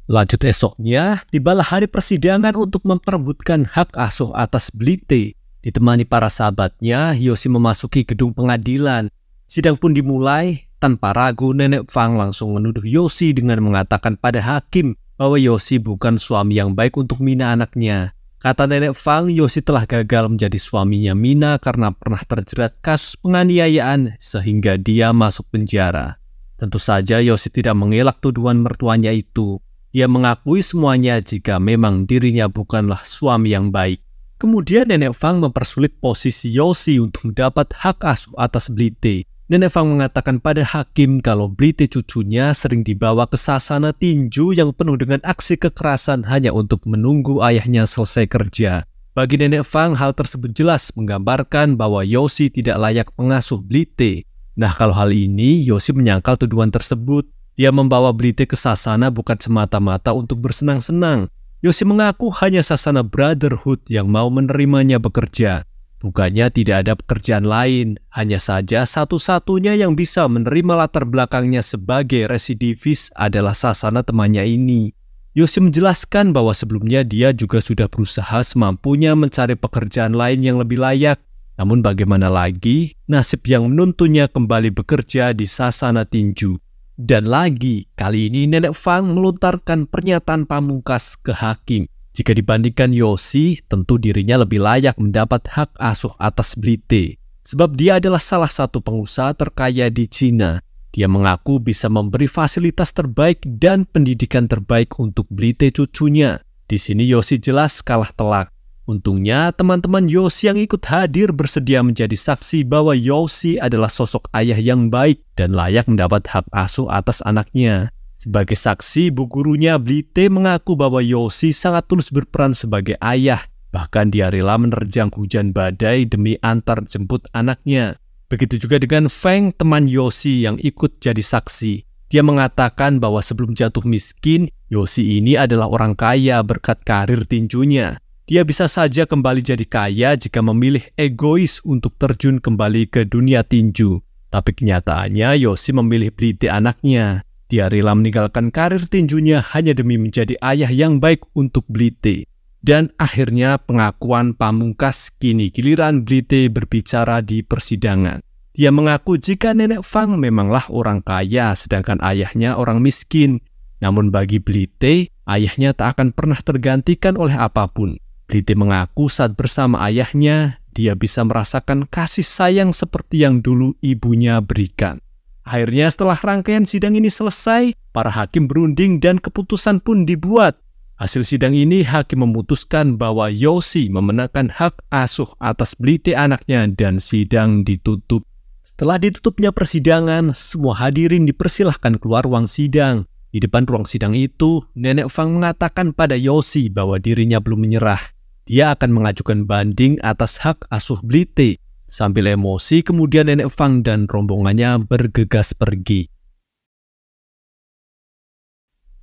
Lanjut esoknya, tibalah hari persidangan untuk memperebutkan hak asuh atas Blite. Ditemani para sahabatnya, Yosi memasuki gedung pengadilan. Sidang pun dimulai. Tanpa ragu, Nenek Fang langsung menuduh Yosi dengan mengatakan pada hakim bahwa Yosi bukan suami yang baik untuk Mina anaknya. Kata Nenek Fang, Yosi telah gagal menjadi suaminya Mina karena pernah terjerat kasus penganiayaan sehingga dia masuk penjara. Tentu saja Yosi tidak mengelak tuduhan mertuanya itu. Dia mengakui semuanya jika memang dirinya bukanlah suami yang baik. Kemudian Nenek Fang mempersulit posisi Yosi untuk mendapat hak asuh atas Blite. Nenek Fang mengatakan pada hakim kalau Blite cucunya sering dibawa ke sasana tinju yang penuh dengan aksi kekerasan hanya untuk menunggu ayahnya selesai kerja. Bagi Nenek Fang, hal tersebut jelas menggambarkan bahwa Yosi tidak layak mengasuh Blite. Nah, kalau hal ini, Yosi menyangkal tuduhan tersebut. Dia membawa Blite ke sasana bukan semata-mata untuk bersenang-senang. Yosi mengaku hanya sasana brotherhood yang mau menerimanya bekerja. Bukannya tidak ada pekerjaan lain, hanya saja satu-satunya yang bisa menerima latar belakangnya sebagai residivis adalah sasana temannya ini. Yosi menjelaskan bahwa sebelumnya dia juga sudah berusaha semampunya mencari pekerjaan lain yang lebih layak. Namun bagaimana lagi, nasib yang menuntunnya kembali bekerja di sasana tinju. Dan lagi, kali ini Nenek Fang melontarkan pernyataan pamungkas ke hakim. Jika dibandingkan Yoshi, tentu dirinya lebih layak mendapat hak asuh atas Blite. Sebab dia adalah salah satu pengusaha terkaya di Cina. Dia mengaku bisa memberi fasilitas terbaik dan pendidikan terbaik untuk Blite cucunya. Di sini Yoshi jelas kalah telak. Untungnya teman-teman Yoshi yang ikut hadir bersedia menjadi saksi bahwa Yoshi adalah sosok ayah yang baik dan layak mendapat hak asuh atas anaknya. Sebagai saksi, bu gurunya Blite mengaku bahwa Yoshi sangat tulus berperan sebagai ayah. Bahkan dia rela menerjang hujan badai demi antar jemput anaknya. Begitu juga dengan Feng, teman Yoshi yang ikut jadi saksi. Dia mengatakan bahwa sebelum jatuh miskin, Yoshi ini adalah orang kaya berkat karir tinjunya. Dia bisa saja kembali jadi kaya jika memilih egois untuk terjun kembali ke dunia tinju. Tapi kenyataannya Yoshi memilih Blite anaknya. Dia rela meninggalkan karir tinjunya hanya demi menjadi ayah yang baik untuk Blite. Dan akhirnya pengakuan pamungkas, kini giliran Blite berbicara di persidangan. Dia mengaku jika Nenek Fang memanglah orang kaya sedangkan ayahnya orang miskin. Namun bagi Blite, ayahnya tak akan pernah tergantikan oleh apapun. Blite mengaku saat bersama ayahnya, dia bisa merasakan kasih sayang seperti yang dulu ibunya berikan. Akhirnya setelah rangkaian sidang ini selesai, para hakim berunding dan keputusan pun dibuat. Hasil sidang ini hakim memutuskan bahwa Yoshi memenangkan hak asuh atas Blite anaknya dan sidang ditutup. Setelah ditutupnya persidangan, semua hadirin dipersilahkan keluar ruang sidang. Di depan ruang sidang itu, Nenek Fang mengatakan pada Yoshi bahwa dirinya belum menyerah. Dia akan mengajukan banding atas hak asuh Blite. Sambil emosi, kemudian Nenek Fang dan rombongannya bergegas pergi.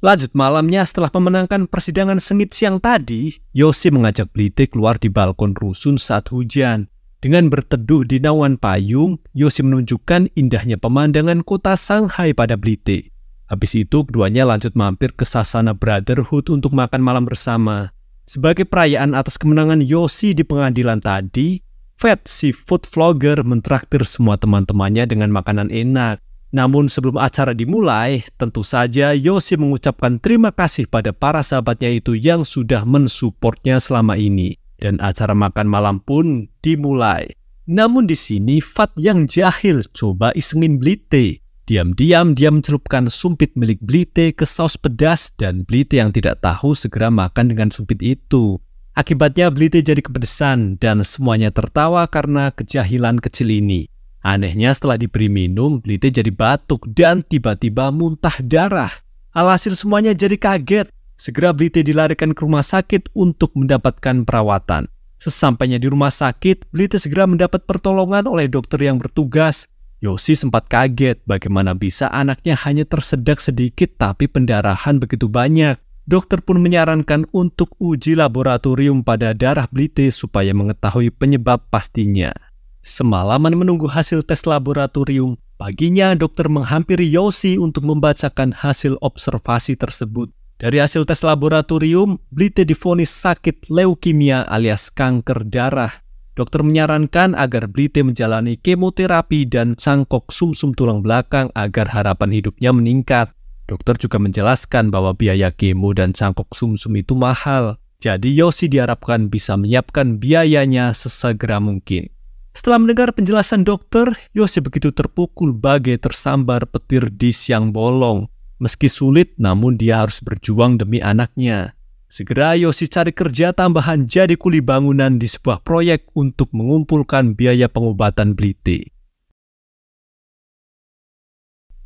Lanjut malamnya, setelah memenangkan persidangan sengit siang tadi, Yoshi mengajak Blite keluar di balkon rusun saat hujan. Dengan berteduh di naungan payung, Yoshi menunjukkan indahnya pemandangan kota Shanghai pada Blite. Habis itu, keduanya lanjut mampir ke Sasana Brotherhood untuk makan malam bersama. Sebagai perayaan atas kemenangan Yoshi di pengadilan tadi, Fat, si food vlogger, mentraktir semua teman-temannya dengan makanan enak. Namun sebelum acara dimulai, tentu saja Yoshi mengucapkan terima kasih pada para sahabatnya itu yang sudah mensupportnya selama ini. Dan acara makan malam pun dimulai. Namun di sini Fat yang jahil coba isengin Blite. Diam-diam dia mencelupkan sumpit milik Blite ke saus pedas dan Blite yang tidak tahu segera makan dengan sumpit itu. Akibatnya Blite jadi kepedesan dan semuanya tertawa karena kejahilan kecil ini. Anehnya setelah diberi minum, Blite jadi batuk dan tiba-tiba muntah darah. Alhasil semuanya jadi kaget. Segera Blite dilarikan ke rumah sakit untuk mendapatkan perawatan. Sesampainya di rumah sakit, Blite segera mendapat pertolongan oleh dokter yang bertugas. Yoshi sempat kaget bagaimana bisa anaknya hanya tersedak sedikit tapi pendarahan begitu banyak. Dokter pun menyarankan untuk uji laboratorium pada darah Blite supaya mengetahui penyebab pastinya. Semalaman menunggu hasil tes laboratorium, paginya dokter menghampiri Yoshi untuk membacakan hasil observasi tersebut. Dari hasil tes laboratorium, Blite divonis sakit leukemia alias kanker darah. Dokter menyarankan agar Blite menjalani kemoterapi dan cangkok sumsum tulang belakang agar harapan hidupnya meningkat. Dokter juga menjelaskan bahwa biaya kemo dan cangkok sumsum itu mahal. Jadi Yoshi diharapkan bisa menyiapkan biayanya sesegera mungkin. Setelah mendengar penjelasan dokter, Yoshi begitu terpukul bagai tersambar petir di siang bolong. Meski sulit, namun dia harus berjuang demi anaknya. Segera Yoshi cari kerja tambahan jadi kuli bangunan di sebuah proyek untuk mengumpulkan biaya pengobatan Blite.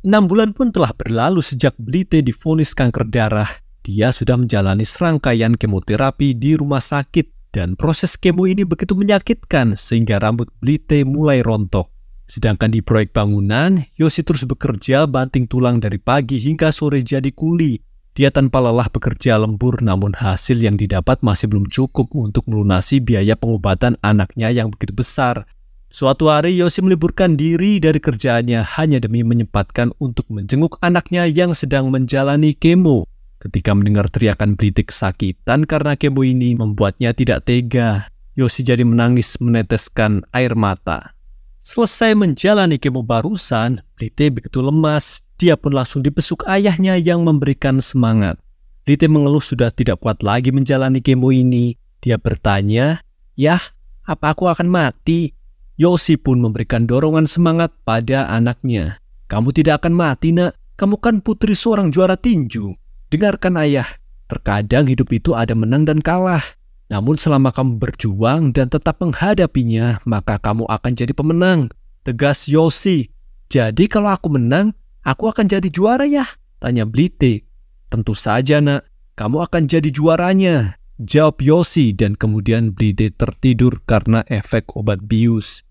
6 bulan pun telah berlalu sejak Blite divonis kanker darah. Dia sudah menjalani serangkaian kemoterapi di rumah sakit dan proses kemo ini begitu menyakitkan sehingga rambut Blite mulai rontok. Sedangkan di proyek bangunan, Yoshi terus bekerja banting tulang dari pagi hingga sore jadi kuli. Dia tanpa lelah bekerja lembur namun hasil yang didapat masih belum cukup untuk melunasi biaya pengobatan anaknya yang begitu besar. Suatu hari Yoshi meliburkan diri dari kerjaannya hanya demi menyempatkan untuk menjenguk anaknya yang sedang menjalani kemo. Ketika mendengar teriakan Blite kesakitan karena kemo ini membuatnya tidak tega. Yosi jadi menangis meneteskan air mata. Selesai menjalani kemo barusan, Blite begitu lemas. Dia pun langsung dibesuk ayahnya yang memberikan semangat. Blite mengeluh sudah tidak kuat lagi menjalani kemo ini. Dia bertanya, "Yah, apa aku akan mati?" Yosi pun memberikan dorongan semangat pada anaknya. "Kamu tidak akan mati, nak. Kamu kan putri seorang juara tinju. Dengarkan ayah, terkadang hidup itu ada menang dan kalah. Namun selama kamu berjuang dan tetap menghadapinya, maka kamu akan jadi pemenang," tegas Yosi. "Jadi kalau aku menang, aku akan jadi juara ya?" tanya Blite. "Tentu saja, nak. Kamu akan jadi juaranya," jawab Yosi, dan kemudian Blite tertidur karena efek obat bius.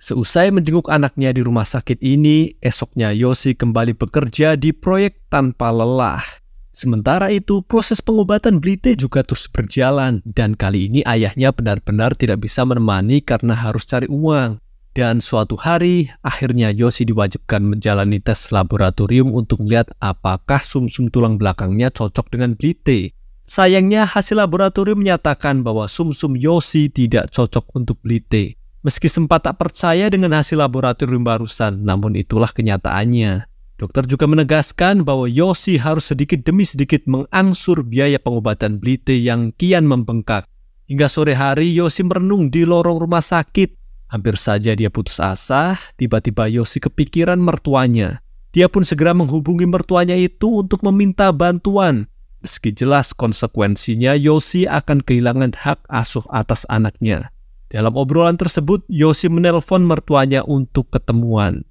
Seusai menjenguk anaknya di rumah sakit ini, esoknya Yosi kembali bekerja di proyek tanpa lelah. Sementara itu, proses pengobatan Blite juga terus berjalan, dan kali ini ayahnya benar-benar tidak bisa menemani karena harus cari uang. Dan suatu hari, akhirnya Yosi diwajibkan menjalani tes laboratorium untuk melihat apakah sumsum tulang belakangnya cocok dengan Blite. Sayangnya, hasil laboratorium menyatakan bahwa sumsum Yosi tidak cocok untuk Blite. Meski sempat tak percaya dengan hasil laboratorium barusan, namun itulah kenyataannya. Dokter juga menegaskan bahwa Yosi harus sedikit demi sedikit mengangsur biaya pengobatan Blite yang kian membengkak. Hingga sore hari, Yosi merenung di lorong rumah sakit. Hampir saja dia putus asa, tiba-tiba Yosi kepikiran mertuanya. Dia pun segera menghubungi mertuanya itu untuk meminta bantuan. Meski jelas konsekuensinya, Yosi akan kehilangan hak asuh atas anaknya. Dalam obrolan tersebut, Yosi menelpon mertuanya untuk ketemuan.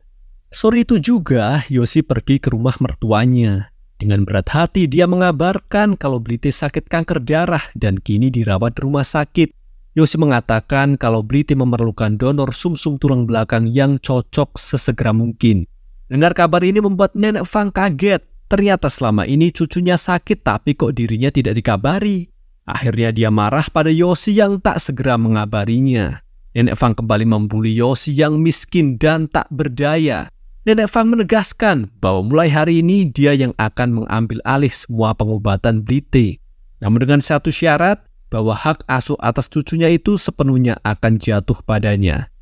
Sore itu juga, Yosi pergi ke rumah mertuanya. Dengan berat hati, dia mengabarkan kalau Blite sakit kanker darah dan kini dirawat di rumah sakit. Yosi mengatakan kalau Blite memerlukan donor sumsum tulang belakang yang cocok sesegera mungkin. Dengar kabar ini membuat Nenek Fang kaget. Ternyata selama ini cucunya sakit tapi kok dirinya tidak dikabari. Akhirnya dia marah pada Yosi yang tak segera mengabarinya. Nenek Fang kembali membuli Yosi yang miskin dan tak berdaya. Nenek Fang menegaskan bahwa mulai hari ini dia yang akan mengambil alih semua pengobatan Blite. Namun dengan satu syarat, bahwa hak asuh atas cucunya itu sepenuhnya akan jatuh padanya.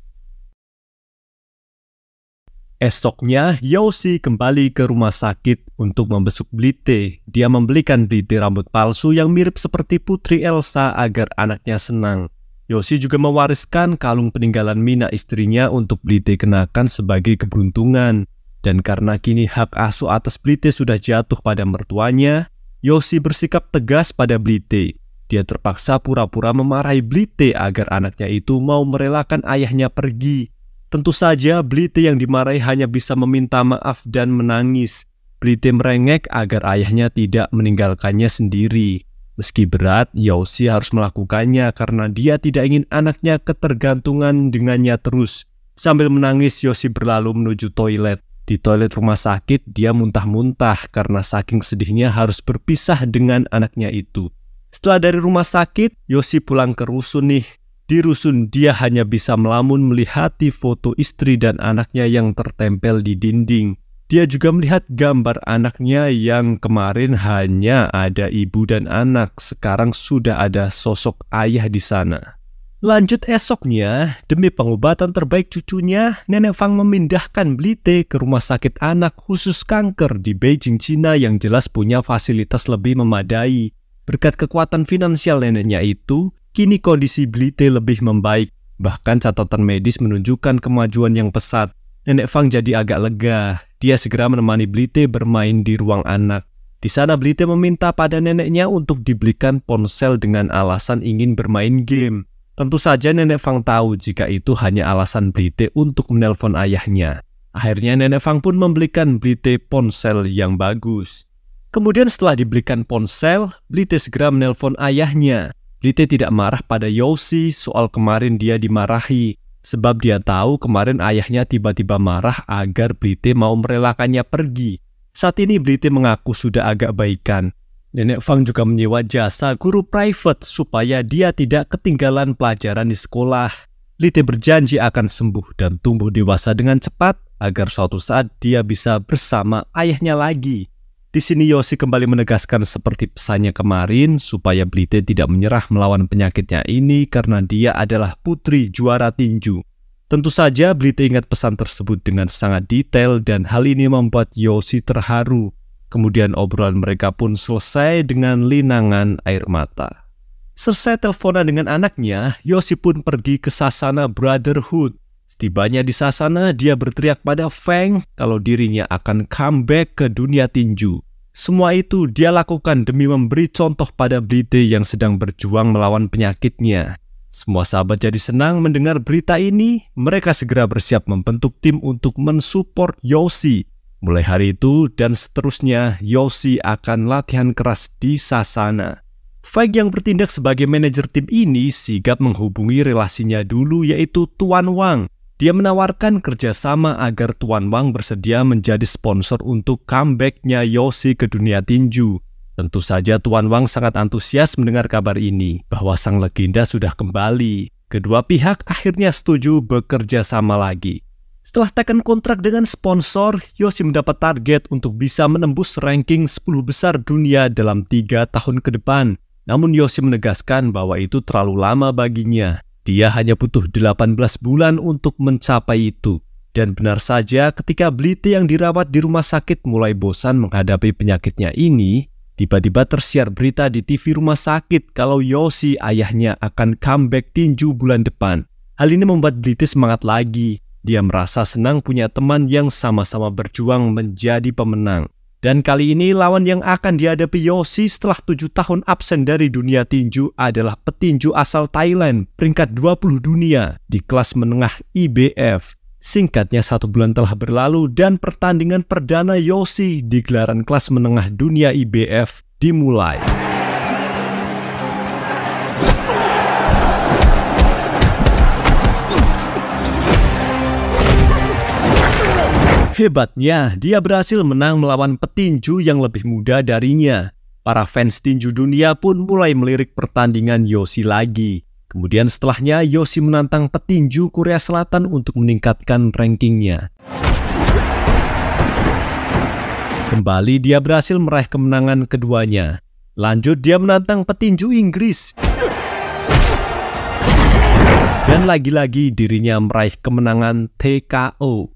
Esoknya, Yosi kembali ke rumah sakit untuk membesuk Blite. Dia membelikan Blite rambut palsu yang mirip seperti Putri Elsa agar anaknya senang. Yosi juga mewariskan kalung peninggalan Mina istrinya untuk Blite kenakan sebagai keberuntungan. Dan karena kini hak asuh atas Blite sudah jatuh pada mertuanya, Yosi bersikap tegas pada Blite. Dia terpaksa pura-pura memarahi Blite agar anaknya itu mau merelakan ayahnya pergi. Tentu saja Blite yang dimarahi hanya bisa meminta maaf dan menangis. Blite merengek agar ayahnya tidak meninggalkannya sendiri. Meski berat, Yosi harus melakukannya karena dia tidak ingin anaknya ketergantungan dengannya terus. Sambil menangis, Yosi berlalu menuju toilet. Di toilet rumah sakit, dia muntah-muntah karena saking sedihnya harus berpisah dengan anaknya itu. Setelah dari rumah sakit, Yosi pulang ke rusun nih. Di rusun, dia hanya bisa melamun melihati foto istri dan anaknya yang tertempel di dinding. Dia juga melihat gambar anaknya yang kemarin hanya ada ibu dan anak, sekarang sudah ada sosok ayah di sana. Lanjut esoknya, demi pengobatan terbaik cucunya, Nenek Fang memindahkan Blite ke rumah sakit anak khusus kanker di Beijing, Cina yang jelas punya fasilitas lebih memadai. Berkat kekuatan finansial neneknya itu, kini kondisi Blite lebih membaik. Bahkan catatan medis menunjukkan kemajuan yang pesat. Nenek Fang jadi agak lega. Dia segera menemani Blite bermain di ruang anak. Di sana Blite meminta pada neneknya untuk dibelikan ponsel dengan alasan ingin bermain game. Tentu saja Nenek Fang tahu jika itu hanya alasan Blite untuk menelpon ayahnya. Akhirnya Nenek Fang pun membelikan Blite ponsel yang bagus. Kemudian setelah dibelikan ponsel, Blite segera menelpon ayahnya. Blite tidak marah pada Yosi soal kemarin dia dimarahi. Sebab dia tahu kemarin ayahnya tiba-tiba marah agar Blite mau merelakannya pergi. Saat ini Blite mengaku sudah agak baikan. Nenek Fang juga menyewa jasa guru private supaya dia tidak ketinggalan pelajaran di sekolah. Blite berjanji akan sembuh dan tumbuh dewasa dengan cepat agar suatu saat dia bisa bersama ayahnya lagi. Di sini Yoshi kembali menegaskan seperti pesannya kemarin supaya Blithe tidak menyerah melawan penyakitnya ini karena dia adalah putri juara tinju. Tentu saja Blithe ingat pesan tersebut dengan sangat detail dan hal ini membuat Yoshi terharu. Kemudian obrolan mereka pun selesai dengan linangan air mata. Selesai teleponan dengan anaknya, Yoshi pun pergi ke Sasana Brotherhood. Setibanya di Sasana, dia berteriak pada Feng kalau dirinya akan comeback ke dunia tinju. Semua itu dia lakukan demi memberi contoh pada Blithe yang sedang berjuang melawan penyakitnya. Semua sahabat jadi senang mendengar berita ini. Mereka segera bersiap membentuk tim untuk mensupport Yoshi. Mulai hari itu dan seterusnya, Yoshi akan latihan keras di Sasana. Feng yang bertindak sebagai manajer tim ini sigap menghubungi relasinya dulu yaitu Tuan Wang. Dia menawarkan kerjasama agar Tuan Wang bersedia menjadi sponsor untuk comeback-nya Yoshi ke dunia tinju. Tentu saja Tuan Wang sangat antusias mendengar kabar ini, bahwa sang legenda sudah kembali. Kedua pihak akhirnya setuju bekerja sama lagi. Setelah tekan kontrak dengan sponsor, Yoshi mendapat target untuk bisa menembus ranking 10 besar dunia dalam 3 tahun ke depan. Namun Yoshi menegaskan bahwa itu terlalu lama baginya. Dia hanya butuh 18 bulan untuk mencapai itu. Dan benar saja ketika Blithe yang dirawat di rumah sakit mulai bosan menghadapi penyakitnya ini, tiba-tiba tersiar berita di TV rumah sakit kalau Yoshi ayahnya akan comeback tinju bulan depan. Hal ini membuat Blithe semangat lagi. Dia merasa senang punya teman yang sama-sama berjuang menjadi pemenang. Dan kali ini lawan yang akan dihadapi Yoshi setelah 7 tahun absen dari dunia tinju adalah petinju asal Thailand, peringkat 20 dunia di kelas menengah IBF. Singkatnya 1 bulan telah berlalu dan pertandingan perdana Yoshi di gelaran kelas menengah dunia IBF dimulai. Hebatnya, dia berhasil menang melawan petinju yang lebih muda darinya. Para fans tinju dunia pun mulai melirik pertandingan Yoshi lagi. Kemudian setelahnya, Yoshi menantang petinju Korea Selatan untuk meningkatkan rankingnya. Kembali dia berhasil meraih kemenangan keduanya. Lanjut dia menantang petinju Inggris. Dan lagi-lagi dirinya meraih kemenangan TKO.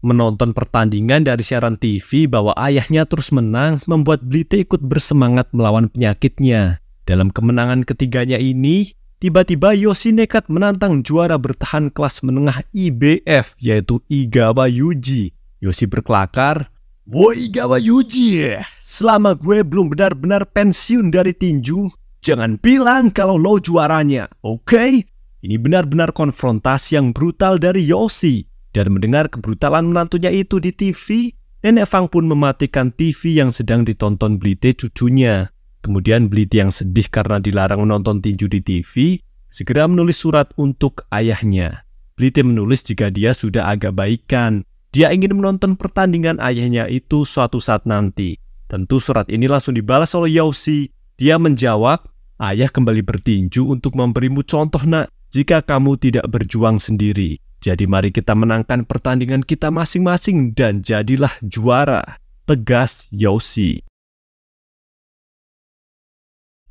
Menonton pertandingan dari siaran TV bahwa ayahnya terus menang membuat Blithe ikut bersemangat melawan penyakitnya. Dalam kemenangan ketiganya ini, tiba-tiba Yoshi nekat menantang juara bertahan kelas menengah IBF yaitu Igawa Yuji. Yoshi berkelakar, "Woi Igawa Yuji, selama gue belum benar-benar pensiun dari tinju, jangan bilang kalau lo juaranya, oke?" Ini benar-benar konfrontasi yang brutal dari Yoshi. Dan mendengar kebrutalan menantunya itu di TV, Nenek Fang pun mematikan TV yang sedang ditonton Blithe cucunya. Kemudian Blithe yang sedih karena dilarang menonton tinju di TV, segera menulis surat untuk ayahnya. Blithe menulis jika dia sudah agak baikan. Dia ingin menonton pertandingan ayahnya itu suatu saat nanti. Tentu surat ini langsung dibalas oleh Yoshi. Dia menjawab, "Ayah kembali bertinju untuk memberimu contoh nak, jika kamu tidak berjuang sendiri. Jadi mari kita menangkan pertandingan kita masing-masing dan jadilah juara," tegas Yoshi.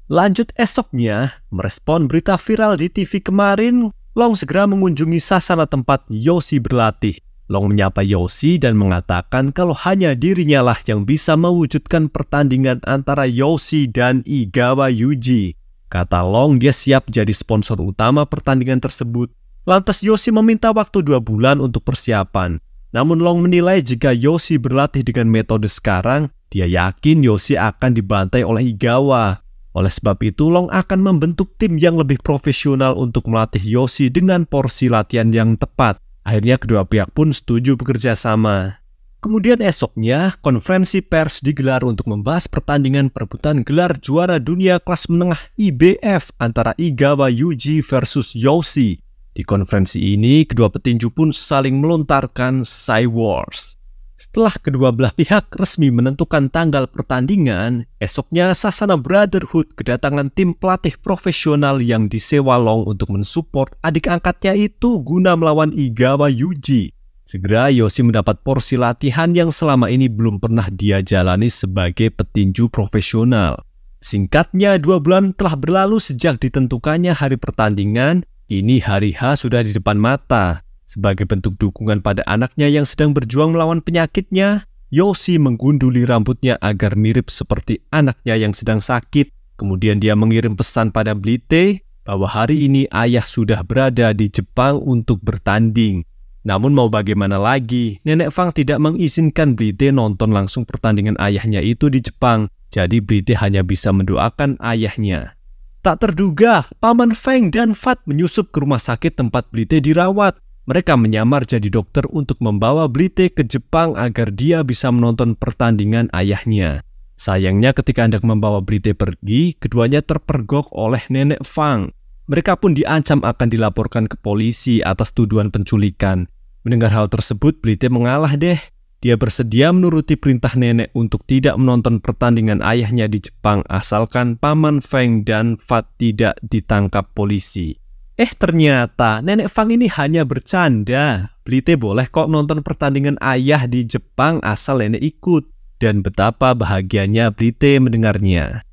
Lanjut esoknya, merespon berita viral di TV kemarin, Long segera mengunjungi Sasana tempat Yoshi berlatih. Long menyapa Yoshi dan mengatakan kalau hanya dirinya lah yang bisa mewujudkan pertandingan antara Yoshi dan Igawa Yuji. Kata Long, dia siap jadi sponsor utama pertandingan tersebut. Lantas Yoshi meminta waktu 2 bulan untuk persiapan. Namun Long menilai jika Yoshi berlatih dengan metode sekarang, dia yakin Yoshi akan dibantai oleh Igawa. Oleh sebab itu, Long akan membentuk tim yang lebih profesional untuk melatih Yoshi dengan porsi latihan yang tepat. Akhirnya kedua pihak pun setuju bekerja sama. Kemudian esoknya, konferensi pers digelar untuk membahas pertandingan perebutan gelar juara dunia kelas menengah IBF antara Igawa Yuji versus Yoshi. Di konferensi ini, kedua petinju pun saling melontarkan Cywars. Setelah kedua belah pihak resmi menentukan tanggal pertandingan, esoknya Sasana Brotherhood kedatangan tim pelatih profesional yang disewa Long untuk mensupport adik angkatnya itu guna melawan Igawa Yuji. Segera Yoshi mendapat porsi latihan yang selama ini belum pernah dia jalani sebagai petinju profesional. Singkatnya, 2 bulan telah berlalu sejak ditentukannya hari pertandingan. Kini hari H sudah di depan mata. Sebagai bentuk dukungan pada anaknya yang sedang berjuang melawan penyakitnya, Yoshi menggunduli rambutnya agar mirip seperti anaknya yang sedang sakit. Kemudian dia mengirim pesan pada Blite bahwa hari ini ayah sudah berada di Jepang untuk bertanding. Namun mau bagaimana lagi, Nenek Fang tidak mengizinkan Blite nonton langsung pertandingan ayahnya itu di Jepang. Jadi Blite hanya bisa mendoakan ayahnya. Tak terduga, Paman Feng dan Fat menyusup ke rumah sakit tempat Blite dirawat. Mereka menyamar jadi dokter untuk membawa Blite ke Jepang agar dia bisa menonton pertandingan ayahnya. Sayangnya ketika hendak membawa Blite pergi, keduanya terpergok oleh Nenek Fang. Mereka pun diancam akan dilaporkan ke polisi atas tuduhan penculikan. Mendengar hal tersebut, Blite mengalah deh. Dia bersedia menuruti perintah nenek untuk tidak menonton pertandingan ayahnya di Jepang asalkan Paman Feng dan Fat tidak ditangkap polisi. Ternyata Nenek Fang ini hanya bercanda. Blite boleh kok nonton pertandingan ayah di Jepang asal nenek ikut. Dan betapa bahagianya Blite mendengarnya.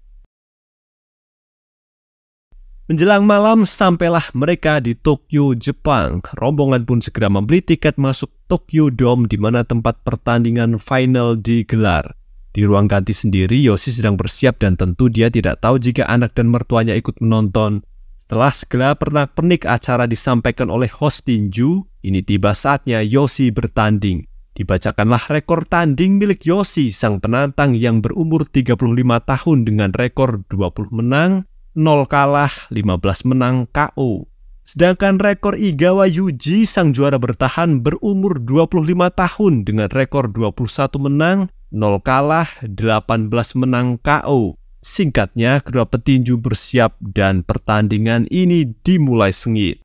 Menjelang malam, sampailah mereka di Tokyo, Jepang. Rombongan pun segera membeli tiket masuk Tokyo Dome di mana tempat pertandingan final digelar. Di ruang ganti sendiri, Yoshi sedang bersiap dan tentu dia tidak tahu jika anak dan mertuanya ikut menonton. Setelah segala pernak-pernik acara disampaikan oleh host tinju, ini tiba saatnya Yoshi bertanding. Dibacakanlah rekor tanding milik Yoshi, sang penantang yang berumur 35 tahun dengan rekor 20 menang, 0 kalah, 15 menang KO. Sedangkan rekor Igawa Yuji, sang juara bertahan, berumur 25 tahun dengan rekor 21 menang, 0 kalah, 18 menang KO. Singkatnya, kedua petinju bersiap dan pertandingan ini dimulai sengit.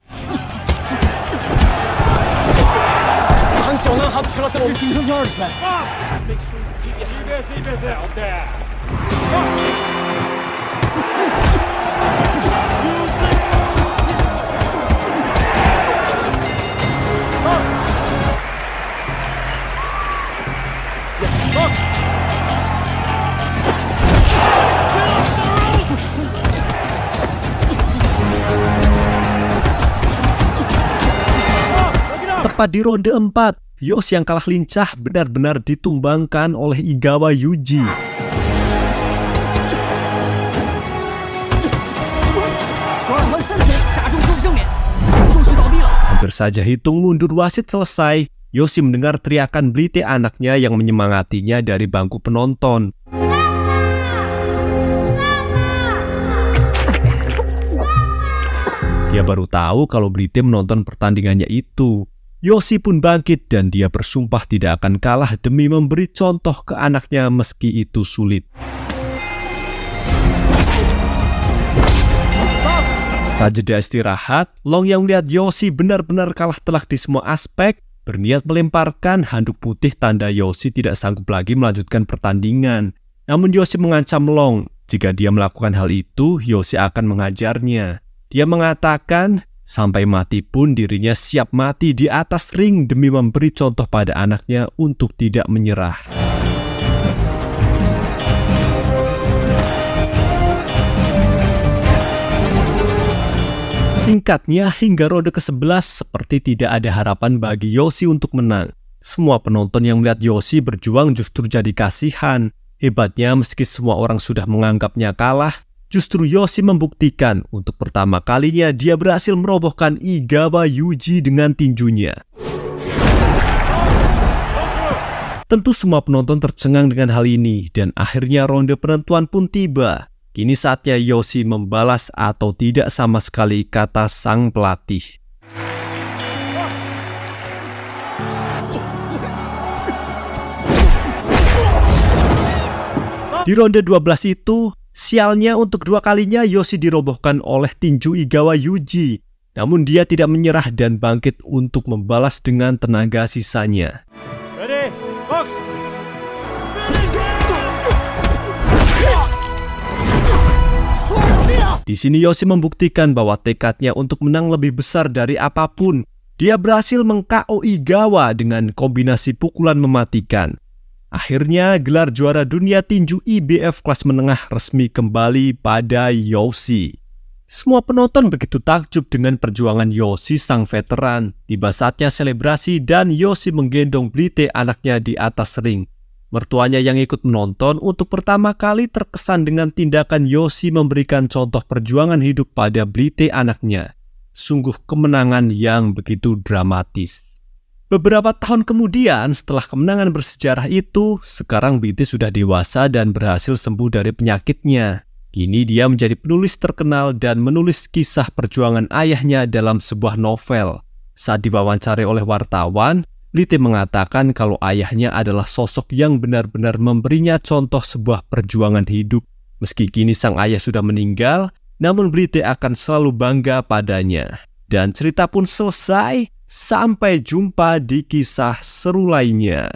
Tepat di ronde 4, Yoshi yang kalah lincah benar-benar ditumbangkan oleh Igawa Yuji. Hampir saja hitung mundur wasit selesai, Yoshi mendengar teriakan Blite anaknya yang menyemangatinya dari bangku penonton. Dia baru tahu kalau Blite menonton pertandingannya itu. Yoshi pun bangkit dan dia bersumpah tidak akan kalah demi memberi contoh ke anaknya meski itu sulit. Saat jeda istirahat, Long yang melihat Yoshi benar-benar kalah telak di semua aspek, berniat melemparkan handuk putih tanda Yoshi tidak sanggup lagi melanjutkan pertandingan. Namun Yoshi mengancam Long, jika dia melakukan hal itu, Yoshi akan mengajarnya. Dia mengatakan, sampai mati pun dirinya siap mati di atas ring demi memberi contoh pada anaknya untuk tidak menyerah. Singkatnya, hingga ronde ke-11 seperti tidak ada harapan bagi Yoshi untuk menang. Semua penonton yang melihat Yoshi berjuang justru jadi kasihan. Hebatnya, meski semua orang sudah menganggapnya kalah, justru Yoshi membuktikan untuk pertama kalinya dia berhasil merobohkan Igawa Yuji dengan tinjunya. Tentu semua penonton tercengang dengan hal ini dan akhirnya ronde penentuan pun tiba. Kini saatnya Yoshi membalas atau tidak sama sekali kata sang pelatih. Di ronde 12 itu, sialnya untuk kedua kalinya Yoshi dirobohkan oleh tinju Igawa Yuji. Namun dia tidak menyerah dan bangkit untuk membalas dengan tenaga sisanya. Ready, box. Di sini Yoshi membuktikan bahwa tekadnya untuk menang lebih besar dari apapun. Dia berhasil meng-KO Iigawa dengan kombinasi pukulan mematikan. Akhirnya, gelar juara dunia tinju IBF kelas menengah resmi kembali pada Yoshi. Semua penonton begitu takjub dengan perjuangan Yoshi sang veteran. Tiba saatnya selebrasi dan Yoshi menggendong Blite anaknya di atas ring. Mertuanya yang ikut menonton untuk pertama kali terkesan dengan tindakan Yoshi memberikan contoh perjuangan hidup pada Blite anaknya. Sungguh kemenangan yang begitu dramatis. Beberapa tahun kemudian setelah kemenangan bersejarah itu, sekarang Blite sudah dewasa dan berhasil sembuh dari penyakitnya. Kini dia menjadi penulis terkenal dan menulis kisah perjuangan ayahnya dalam sebuah novel. Saat diwawancari oleh wartawan, Blite mengatakan kalau ayahnya adalah sosok yang benar-benar memberinya contoh sebuah perjuangan hidup. Meski kini sang ayah sudah meninggal, namun Blite akan selalu bangga padanya. Dan cerita pun selesai. Sampai jumpa di kisah seru lainnya.